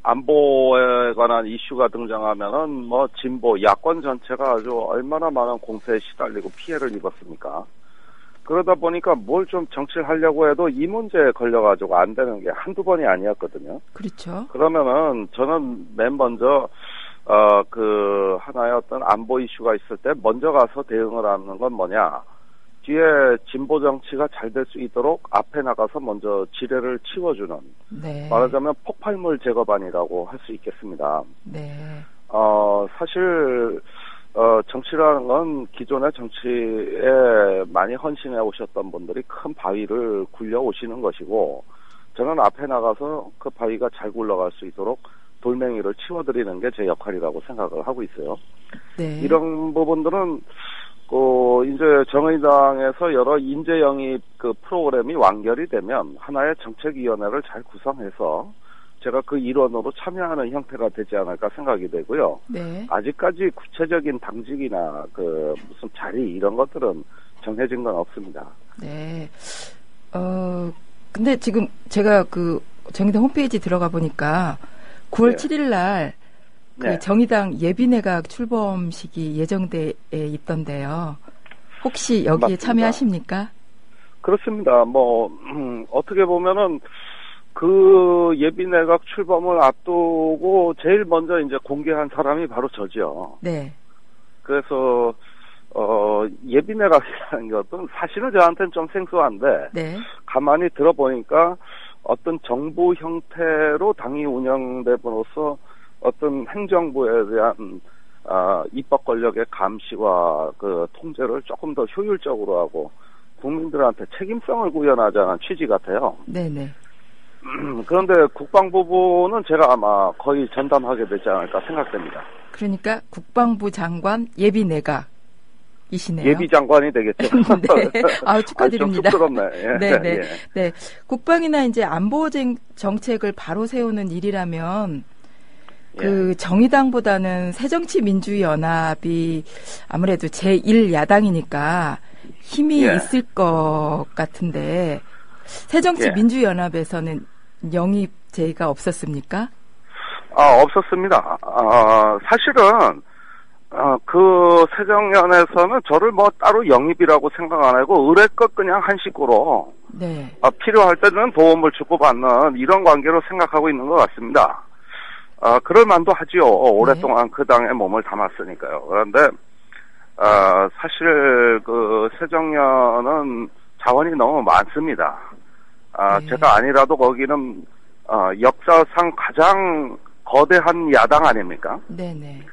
S21: 안보에 관한 이슈가 등장하면은 진보 야권 전체가 아주 얼마나 많은 공세에 시달리고 피해를 입었습니까? 그러다 보니까 뭘 좀 정치를 하려고 해도 이 문제에 걸려가지고 안 되는 게 한두 번이 아니었거든요.
S3: 그렇죠.
S21: 그러면은 저는 맨 먼저 하나의 어떤 안보 이슈가 있을 때 먼저 가서 대응을 하는 건 뭐냐? 뒤에 진보 정치가 잘 될 수 있도록 앞에 나가서 먼저 지뢰를 치워주는,
S3: 네.
S21: 말하자면 폭발물 제거반이라고 할 수 있겠습니다.
S3: 네.
S21: 사실 정치라는 건 기존의 정치에 많이 헌신해 오셨던 분들이 큰 바위를 굴려 오시는 것이고, 저는 앞에 나가서 그 바위가 잘 굴러갈 수 있도록 돌멩이를 치워드리는 게 제 역할이라고 생각을 하고 있어요.
S3: 네.
S21: 이런 부분들은 이제 정의당에서 여러 인재 영입 프로그램이 완결이 되면 하나의 정책위원회를 잘 구성해서 제가 그 일원으로 참여하는 형태가 되지 않을까 생각이 되고요.
S3: 네.
S21: 아직까지 구체적인 당직이나 무슨 자리 이런 것들은 정해진 건 없습니다.
S3: 네. 근데 지금 제가 정의당 홈페이지 들어가 보니까 9월 7일 날 정의당 예비내각 출범식이 예정돼 있던데요. 혹시 여기에
S21: 맞습니다.
S3: 참여하십니까?
S21: 그렇습니다. 어떻게 보면은 그 예비내각 출범을 앞두고 제일 먼저 이제 공개한 사람이 바로 저죠.
S3: 네.
S21: 그래서 예비내각이라는 것은 사실은 저한테는 좀 생소한데,
S3: 네.
S21: 가만히 들어보니까 어떤 정부 형태로 당이 운영됨으로써 어떤 행정부에 대한 입법 권력의 감시와 통제를 조금 더 효율적으로 하고 국민들한테 책임성을 구현하자는 취지 같아요.
S3: 네네.
S21: 그런데 국방부는 제가 아마 거의 전담하게 되지 않을까 생각됩니다.
S3: 그러니까 국방부 장관 예비내각이시네요.
S21: 예비장관이 되겠죠.
S3: 네. 축하드립니다.
S21: 좀 쑥스럽네.
S3: 네네.
S21: 예.
S3: 네. 국방이나 이제 안보 정책을 바로 세우는 일이라면 정의당보다는 새정치민주연합이 아무래도 제1야당이니까 힘이 있을 것 같은데, 새정치민주연합에서는 영입 제의가 없었습니까?
S21: 없었습니다. 사실은 새정연에서는 저를 따로 영입이라고 생각 안 하고 의뢰껏 그냥 한 식구로
S3: 네.
S21: 필요할 때는 도움을 주고받는 이런 관계로 생각하고 있는 것 같습니다. 그럴 만도 하지요. 오랫동안 그 당에 몸을 담았으니까요. 그런데 사실 그 새정년은 자원이 너무 많습니다. 제가 아니라도 거기는 역사상 가장 거대한 야당 아닙니까?
S3: 네네.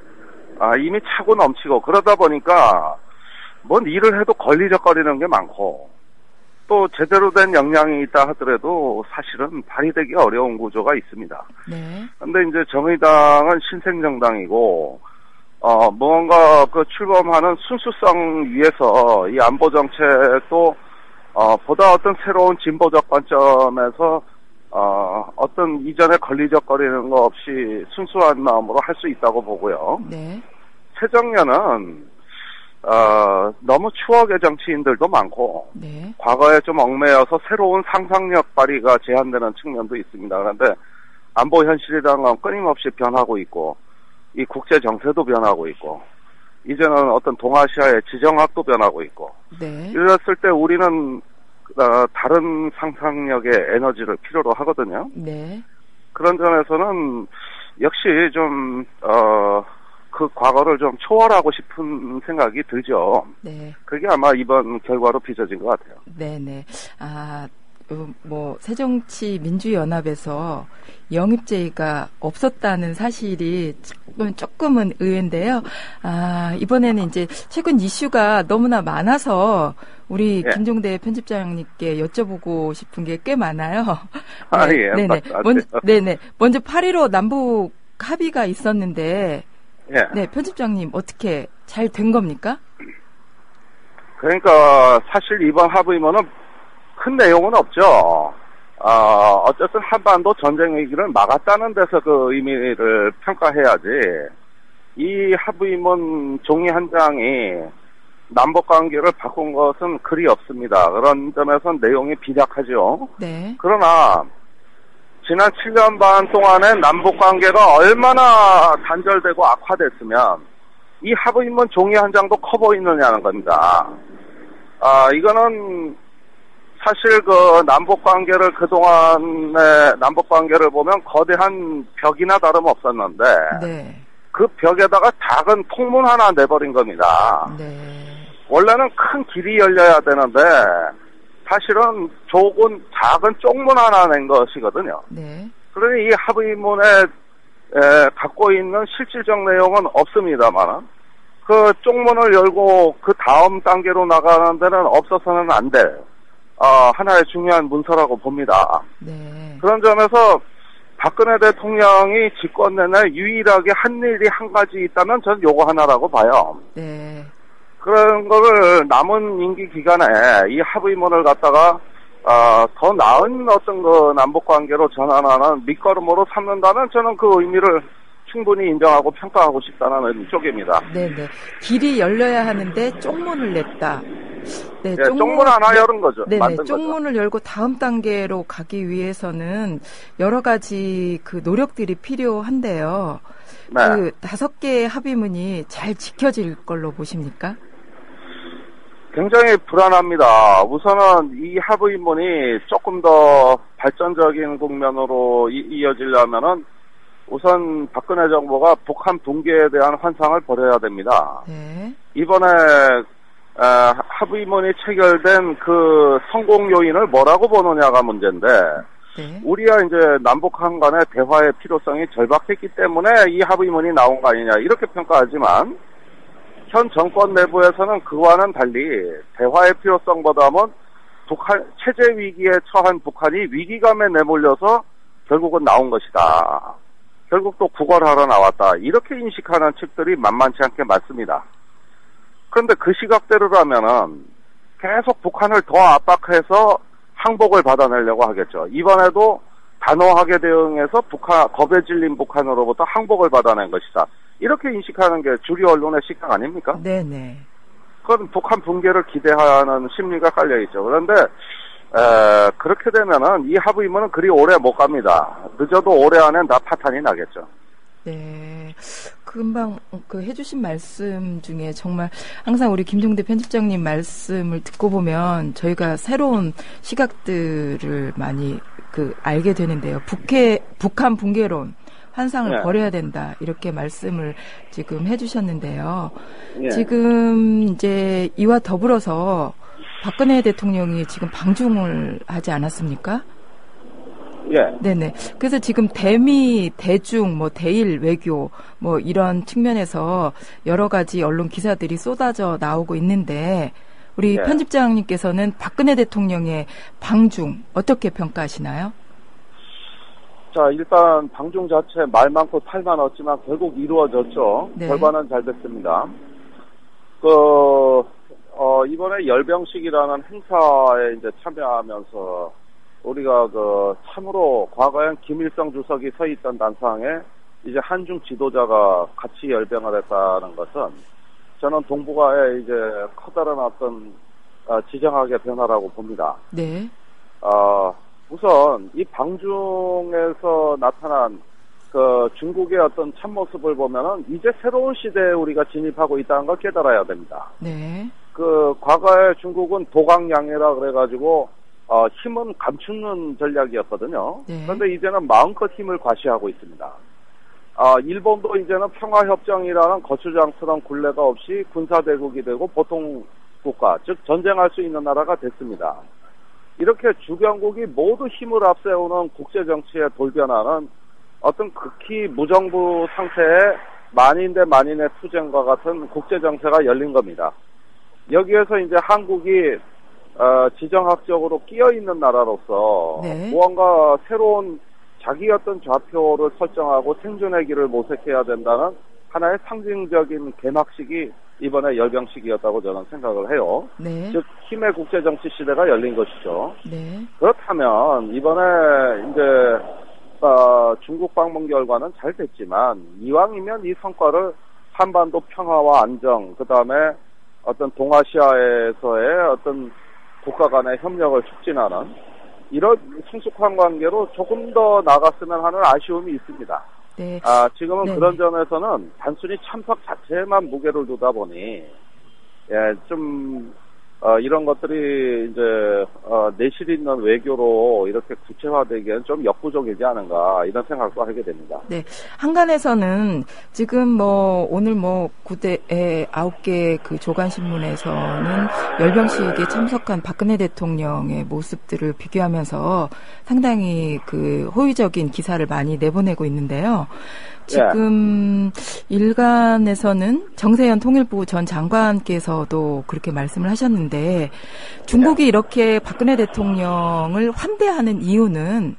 S21: 이미 차고 넘치고 그러다 보니까 뭔 일을 해도 걸리적거리는 게 많고 또 제대로 된 역량이 있다 하더라도 사실은 발휘되기 어려운 구조가 있습니다.
S3: 네.
S21: 근데 이제 정의당은 신생정당이고 무언가 그 출범하는 순수성 위에서 이 안보 정책도 보다 어떤 새로운 진보적 관점에서 어떤 이전에 걸리적거리는 거 없이 순수한 마음으로 할 수 있다고 보고요.
S3: 네.
S21: 새정년은 너무 추억의 정치인들도 많고
S3: 네.
S21: 과거에 좀 얽매여서 새로운 상상력 발휘가 제한되는 측면도 있습니다. 그런데 안보 현실이라는 끊임없이 변하고 있고 이 국제 정세도 변하고 있고 이제는 어떤 동아시아의 지정학도 변하고 있고
S3: 네.
S21: 이랬을 때 우리는 다른 상상력의 에너지를 필요로 하거든요.
S3: 네.
S21: 그런 점에서는 역시 좀 그 과거를 좀 초월하고 싶은 생각이 들죠.
S3: 네.
S21: 그게 아마 이번 결과로 빚어진 것 같아요.
S3: 네네. 새정치민주연합에서 영입제의가 없었다는 사실이 조금은 의외인데요. 이번에는 이제 최근 이슈가 너무나 많아서 우리
S21: 예.
S3: 김종대 편집장님께 여쭤보고 싶은 게 꽤 많아요.
S21: 예.
S3: 네네. 먼저 8.15 남북 합의가 있었는데,
S21: 예.
S3: 네, 편집장님 어떻게 잘 된 겁니까?
S21: 그러니까 사실 이번 합의문은 큰 내용은 없죠. 어쨌든 한반도 전쟁 위기를 막았다는 데서 그 의미를 평가해야지. 이 합의문 종이 한 장이 남북 관계를 바꾼 것은 그리 없습니다. 그런 점에서는 내용이 빈약하죠.
S3: 네.
S21: 그러나 지난 7년 반 동안에 남북 관계가 얼마나 단절되고 악화됐으면 이 합의문 종이 한 장도 커 보이느냐는 겁니다. 이거는 사실 그 남북 관계를 그동안의 남북 관계를 보면 거대한 벽이나 다름없었는데
S3: 네.
S21: 그 벽에다가 작은 통문 하나 내버린 겁니다.
S3: 네.
S21: 원래는 큰 길이 열려야 되는데 사실은 작은 쪽문 하나 낸 것이거든요.
S3: 네.
S21: 그러니 이 합의문에 갖고 있는 실질적 내용은 없습니다만 그 쪽문을 열고 그 다음 단계로 나가는 데는 없어서는 안 될 하나의 중요한 문서라고 봅니다.
S3: 네.
S21: 그런 점에서 박근혜 대통령이 집권 내내 유일하게 한 일이 한 가지 있다면 전 요거 하나라고 봐요.
S3: 네.
S21: 그런 거를 남은 임기 기간에 이 합의문을 갖다가 더 나은 어떤 그 남북 관계로 전환하는 밑거름으로 삼는다면 저는 그 의미를 충분히 인정하고 평가하고 싶다는 쪽입니다.
S3: 네네. 길이 열려야 하는데 쪽문을 냈다. 네,
S21: 쪽문 하나 열은 거죠.
S3: 네네. 쪽문을 열고 다음 단계로 가기 위해서는 여러 가지 그 노력들이 필요한데요.
S21: 네.
S3: 그 5개의 합의문이 잘 지켜질 걸로 보십니까?
S21: 굉장히 불안합니다. 우선은 이 합의문이 조금 더 발전적인 국면으로 이어지려면은 우선 박근혜 정부가 북한 붕괴에 대한 환상을 버려야 됩니다.
S3: 네.
S21: 이번에 합의문이 체결된 그 성공 요인을 뭐라고 보느냐가 문제인데
S3: 네.
S21: 우리야 이제 남북한 간의 대화의 필요성이 절박했기 때문에 이 합의문이 나온 거 아니냐 이렇게 평가하지만 현 정권 내부에서는 그와는 달리 대화의 필요성보다는 체제 위기에 처한 북한이 위기감에 내몰려서 결국은 나온 것이다. 결국 또 구걸하러 나왔다. 이렇게 인식하는 측들이 만만치 않게 많습니다. 그런데 그 시각대로라면은 계속 북한을 더 압박해서 항복을 받아내려고 하겠죠. 이번에도 단호하게 대응해서 겁에 질린 북한으로부터 항복을 받아낸 것이다. 이렇게 인식하는 게 주류 언론의 시각 아닙니까?
S3: 네네.
S21: 그건 북한 붕괴를 기대하는 심리가 깔려있죠. 그런데 그렇게 되면은 이 합의문은 그리 오래 못 갑니다. 늦어도 올해 안엔 다 파탄이 나겠죠.
S3: 네. 금방 해주신 말씀 중에 정말 항상 우리 김종대 편집장님 말씀을 듣고 보면 저희가 새로운 시각들을 많이 알게 되는데요. 북한 붕괴론 환상을
S21: 네.
S3: 버려야 된다 이렇게 말씀을 지금 해주셨는데요.
S21: 네.
S3: 지금 이제 이와 더불어서 박근혜 대통령이 지금 방중을 하지 않았습니까?
S21: 예.
S3: 네네. 그래서 지금 대미, 대중, 대일 외교, 이런 측면에서 여러 가지 언론 기사들이 쏟아져 나오고 있는데, 우리
S21: 네.
S3: 편집장님께서는 박근혜 대통령의 방중, 어떻게 평가하시나요?
S21: 자, 일단 방중 자체 말 많고 탈만 없지만 결국 이루어졌죠.
S3: 네.
S21: 결과는 잘 됐습니다. 이번에 열병식이라는 행사에 이제 참여하면서 우리가 참으로 과거엔 김일성 주석이 서 있던 단상에 이제 한중 지도자가 같이 열병을 했다는 것은 저는 동북아의 이제 커다란 어떤 지정학의 변화라고 봅니다.
S3: 네.
S21: 우선 이 방중에서 나타난 중국의 어떤 참모습을 보면은 이제 새로운 시대에 우리가 진입하고 있다는 걸 깨달아야 됩니다.
S3: 네.
S21: 과거에 중국은 도강양해라 그래가지고 힘은 감추는 전략이었거든요.
S3: 네.
S21: 그런데 이제는 마음껏 힘을 과시하고 있습니다. 일본도 이제는 평화협정이라는 거추장스러운 굴레가 없이 군사대국이 되고 보통 국가, 즉 전쟁할 수 있는 나라가 됐습니다. 이렇게 주변국이 모두 힘을 앞세우는 국제정치의 돌변화는 어떤 극히 무정부 상태의 만인 대 만인의 투쟁과 같은 국제정세가 열린 겁니다. 여기에서 이제 한국이 지정학적으로 끼어있는 나라로서
S3: 네.
S21: 무언가 새로운 자기 어떤 좌표를 설정하고 생존의 길을 모색해야 된다는 하나의 상징적인 개막식이 이번에 열병식이었다고 저는 생각을 해요.
S3: 네.
S21: 즉 힘의 국제정치 시대가 열린 것이죠.
S3: 네.
S21: 그렇다면 이번에 이제 중국 방문 결과는 잘 됐지만 이왕이면 이 성과를 한반도 평화와 안정, 그 다음에 어떤 동아시아에서의 어떤 국가 간의 협력을 촉진하는 이런 성숙한 관계로 조금 더 나갔으면 하는 아쉬움이 있습니다.
S3: 네.
S21: 지금은
S3: 네.
S21: 그런 점에서는 단순히 참석 자체에만 무게를 두다 보니 좀 이런 것들이 이제 내실 있는 외교로 이렇게 구체화되기에는 좀 역부족이지 않은가 이런 생각도 하게 됩니다.
S3: 네. 한간에서는 지금 오늘 9대 9개 조간신문에서는 열병식에 참석한 박근혜 대통령의 모습들을 비교하면서 상당히 호의적인 기사를 많이 내보내고 있는데요. 지금 일간에서는 정세현 통일부 전 장관께서도 그렇게 말씀을 하셨는데 중국이 이렇게 박근혜 대통령을 환대하는 이유는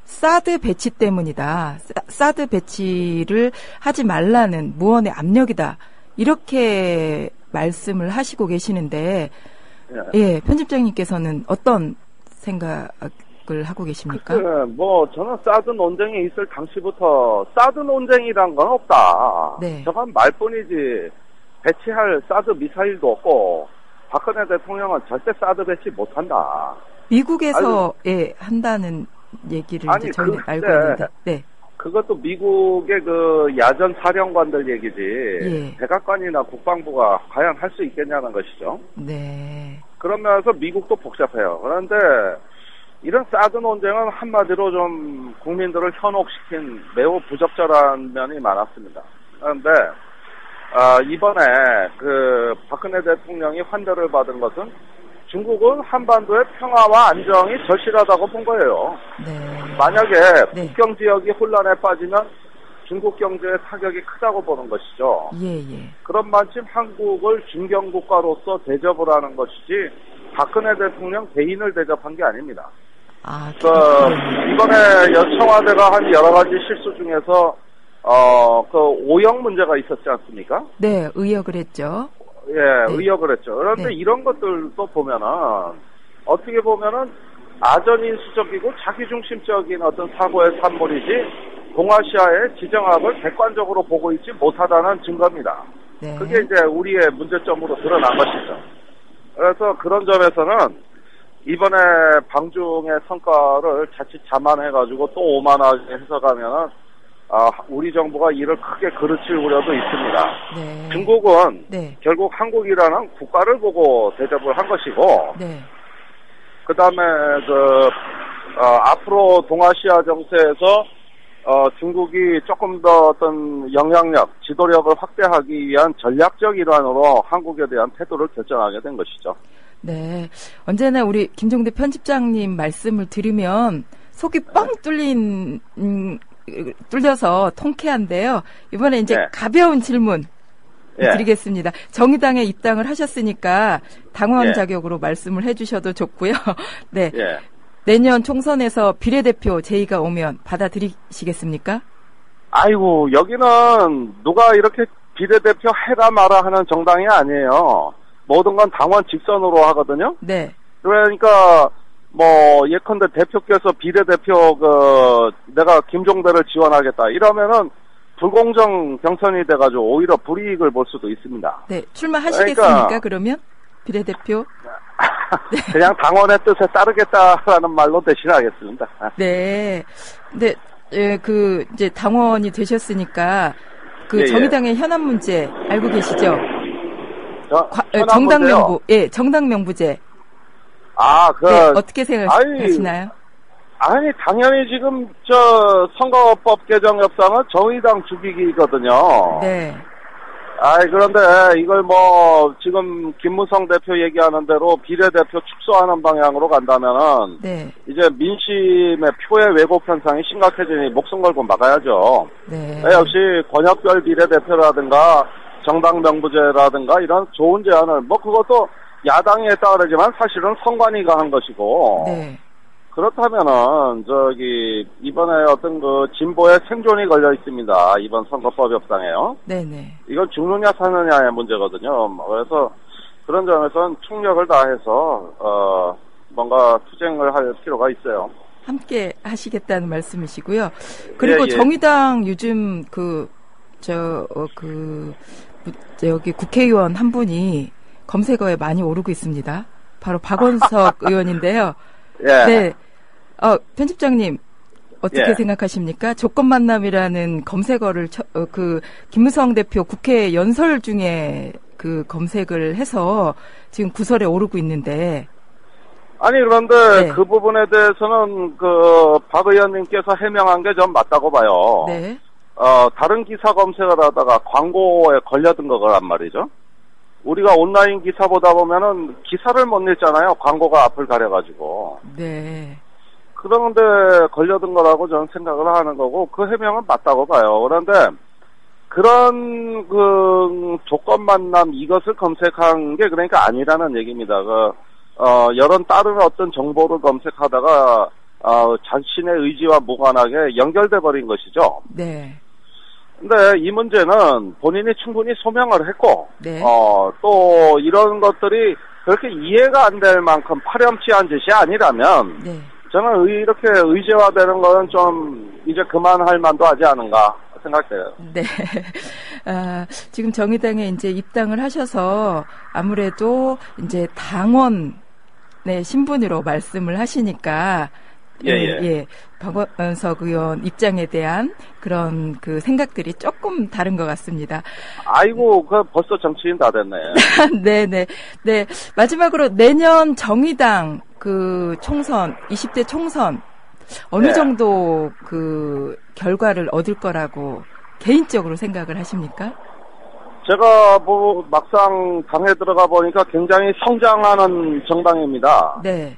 S3: 사드 배치 때문이다. 사드 배치를 하지 말라는 무언의 압력이다. 이렇게 말씀을 하시고 계시는데 편집장님께서는 어떤 생각을 하고 계십니까?
S21: 저는 사드 논쟁이 있을 당시부터 사드 논쟁이란 건 없다.
S3: 네.
S21: 저건 말뿐이지 배치할 사드 미사일도 없고 박근혜 대통령은 절대 사드 배치 못한다.
S3: 미국에서 한다는 얘기를 이제 저희는 알고 있는데. 네.
S21: 그것도 미국의 야전 사령관들 얘기지. 백악관이나 국방부가 과연 할 수 있겠냐는 것이죠.
S3: 네.
S21: 그러면서 미국도 복잡해요. 그런데 이런 사드 논쟁은 한마디로 좀 국민들을 현혹시킨 매우 부적절한 면이 많았습니다. 그런데 이번에 박근혜 대통령이 환대를 받은 것은 중국은 한반도의 평화와 안정이 절실하다고 본 거예요.
S3: 네.
S21: 만약에 국경 지역이 혼란에 빠지면 중국 경제에 타격이 크다고 보는 것이죠. 그런 만큼 한국을 중견국가로서 대접을 하는 것이지 박근혜 대통령 개인을 대접한 게 아닙니다. 이번에 청와대가 한 여러 가지 실수 중에서 오역 문제가 있었지 않습니까?
S3: 네, 의역을 했죠.
S21: 의역을 했죠. 그런데 이런 것들도 보면은 어떻게 보면은 아전인수적이고 자기중심적인 어떤 사고의 산물이지 동아시아의 지정학을 객관적으로 보고 있지 못하다는 증거입니다. 그게 이제 우리의 문제점으로 드러난 것이죠. 그래서 그런 점에서는 이번에 방중의 성과를 자칫 자만해가지고 또 오만하게 해석하면은 우리 정부가 이를 크게 그르칠 우려도 있습니다.
S3: 네.
S21: 중국은
S3: 네.
S21: 결국 한국이라는 국가를 보고 대접을 한 것이고,
S3: 네.
S21: 그 다음에 앞으로 동아시아 정세에서 중국이 조금 더 어떤 영향력, 지도력을 확대하기 위한 전략적 일환으로 한국에 대한 태도를 결정하게 된 것이죠.
S3: 네. 언제나 우리 김종대 편집장님 말씀을 들으면 속이 뻥 뚫려서 통쾌한데요. 이번에 이제
S21: 네.
S3: 가벼운 질문
S21: 예.
S3: 드리겠습니다. 정의당에 입당을 하셨으니까 당원
S21: 예.
S3: 자격으로 말씀을 해주셔도 좋고요. 네.
S21: 예.
S3: 내년 총선에서 비례대표 제의가 오면 받아들이시겠습니까?
S21: 아이고, 여기는 누가 이렇게 비례대표 해라 마라 하는 정당이 아니에요. 모든 건 당원 직선으로 하거든요.
S3: 네.
S21: 그러니까 예컨대 대표께서 비례대표 내가 김종대를 지원하겠다 이러면은 불공정 경선이 돼가지고 오히려 불이익을 볼 수도 있습니다.
S3: 네. 출마하시겠습니까? 그러면 비례대표?
S21: 그냥 당원의 뜻에 따르겠다라는 말로 대신하겠습니다.
S3: 네. 네. 예, 이제 당원이 되셨으니까
S21: 예,
S3: 정의당의 현안 문제 알고 계시죠?
S21: 현안
S3: 정당
S21: 문제요?
S3: 명부. 예, 정당 명부제.
S21: 네,
S3: 어떻게 생각하시나요?
S21: 아니, 당연히 지금 선거법 개정 협상은 정의당 주기기거든요.
S3: 네.
S21: 그런데 이걸 지금 김무성 대표 얘기하는 대로 비례대표 축소하는 방향으로 간다면은,
S3: 네.
S21: 이제 민심의 표의 왜곡 현상이 심각해지니 목숨 걸고 막아야죠.
S3: 네.
S21: 역시 권역별 비례대표라든가 정당 명부제라든가 이런 좋은 제안을, 그것도 야당이 했다 그러지만 사실은 선관위가 한 것이고,
S3: 네.
S21: 그렇다면은 이번에 어떤 진보의 생존이 걸려 있습니다. 이번 선거법 협상에요.
S3: 네네.
S21: 이건 죽느냐 사느냐의 문제거든요. 그래서 그런 점에서는 총력을 다해서 뭔가 투쟁을 할 필요가 있어요.
S3: 함께 하시겠다는 말씀이시고요. 그리고
S21: 예.
S3: 정의당 요즘 여기 국회의원 한 분이 검색어에 많이 오르고 있습니다. 바로 박원석 의원인데요.
S21: 예.
S3: 네. 편집장님, 어떻게
S21: 예.
S3: 생각하십니까? 조건 만남이라는 검색어를, 김무성 대표 국회 연설 중에 검색을 해서 지금 구설에 오르고 있는데.
S21: 아니, 그런데
S3: 네.
S21: 그 부분에 대해서는 박 의원님께서 해명한 게 전 맞다고 봐요.
S3: 네.
S21: 다른 기사 검색을 하다가 광고에 걸려든 거란 말이죠. 우리가 온라인 기사 보다 보면은 기사를 못 읽잖아요. 광고가 앞을 가려가지고.
S3: 네.
S21: 그런데 걸려든 거라고 저는 생각을 하는 거고, 그 해명은 맞다고 봐요. 그런데 그런 조건 만남 이것을 검색한 게 그러니까 아니라는 얘기입니다. 여러 다른 어떤 정보를 검색하다가 자신의 의지와 무관하게 연결돼 버린 것이죠.
S3: 네.
S21: 근데 이 문제는 본인이 충분히 소명을 했고,
S3: 네.
S21: 또 이런 것들이 그렇게 이해가 안 될 만큼 파렴치한 짓이 아니라면,
S3: 네.
S21: 저는 이렇게 의제화되는 거는 좀 이제 그만할 만도 하지 않은가 생각돼요.
S3: 네. 지금 정의당에 이제 입당을 하셔서 아무래도 이제 당원의 신분으로 말씀을 하시니까, 예. 박원석 의원 입장에 대한 그런 생각들이 조금 다른 것 같습니다.
S21: 아이고, 벌써 정치인 다 됐네.
S3: 네네. 네. 마지막으로 내년 정의당 총선, 20대 총선, 어느
S21: 네.
S3: 정도 결과를 얻을 거라고 개인적으로 생각을 하십니까?
S21: 제가 막상 당에 들어가 보니까 굉장히 성장하는 정당입니다.
S3: 네.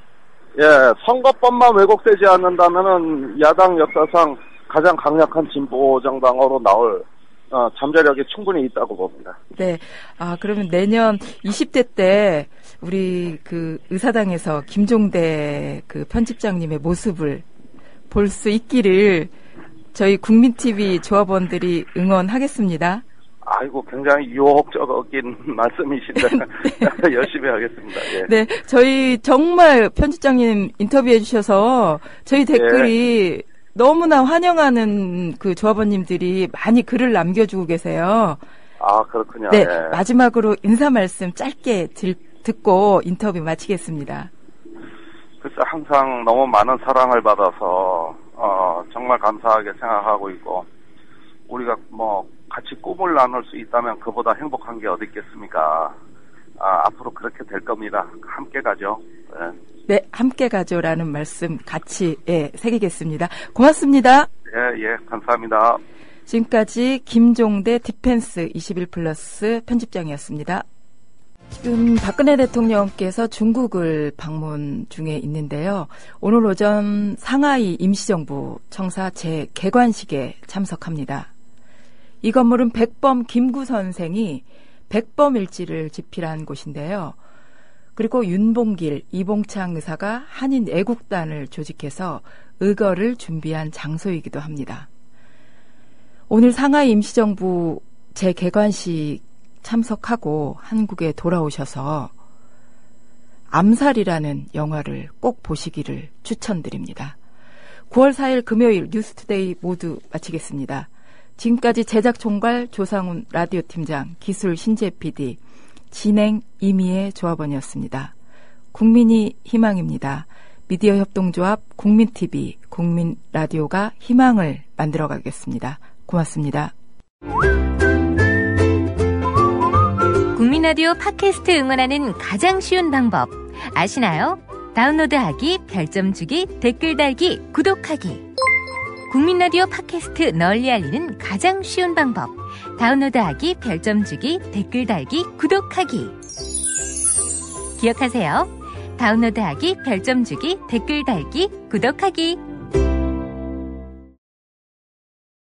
S21: 예, 선거법만 왜곡되지 않는다면은 야당 역사상 가장 강력한 진보 정당으로 나올 잠재력이 충분히 있다고 봅니다.
S3: 네. 그러면 내년 20대 때 우리 의사당에서 김종대 편집장님의 모습을 볼 수 있기를 저희 국민TV 조합원들이 응원하겠습니다.
S21: 아이고, 굉장히 유혹적인 말씀이신데 네. 열심히 하겠습니다. 예.
S3: 네, 저희 정말 편집장님 인터뷰해 주셔서 저희 댓글이 너무나 환영하는 조합원님들이 많이 글을 남겨주고 계세요.
S21: 그렇군요.
S3: 네,
S21: 예.
S3: 마지막으로 인사 말씀 짧게 듣고 인터뷰 마치겠습니다.
S21: 글쎄, 항상 너무 많은 사랑을 받아서 정말 감사하게 생각하고 있고, 우리가 뭐 같이 꿈을 나눌 수 있다면 그보다 행복한 게 어디 있겠습니까? 앞으로 그렇게 될 겁니다. 함께 가죠.
S3: 네, 함께 가죠라는 말씀 같이 새기겠습니다. 고맙습니다.
S21: 예, 감사합니다.
S3: 지금까지 김종대 디펜스 21플러스 편집장이었습니다. 지금 박근혜 대통령께서 중국을 방문 중에 있는데요. 오늘 오전 상하이 임시정부 청사 재개관식에 참석합니다. 이 건물은 백범 김구 선생이 백범일지를 집필한 곳인데요. 그리고 윤봉길, 이봉창 의사가 한인 애국단을 조직해서 의거를 준비한 장소이기도 합니다. 오늘 상하이 임시정부 재개관식 참석하고 한국에 돌아오셔서 암살이라는 영화를 꼭 보시기를 추천드립니다. 9월 4일 금요일 뉴스투데이 모두 마치겠습니다. 지금까지 제작 총괄 조상훈 라디오 팀장, 기술 신재 PD, 진행 이미애 조합원이었습니다. 국민이 희망입니다. 미디어 협동조합 국민TV, 국민라디오가 희망을 만들어가겠습니다. 고맙습니다.
S11: 국민라디오 팟캐스트 응원하는 가장 쉬운 방법 아시나요? 다운로드하기, 별점 주기, 댓글 달기, 구독하기. 국민라디오 팟캐스트 널리 알리는 가장 쉬운 방법. 다운로드하기, 별점 주기, 댓글 달기, 구독하기. 기억하세요. 다운로드하기, 별점 주기, 댓글 달기, 구독하기.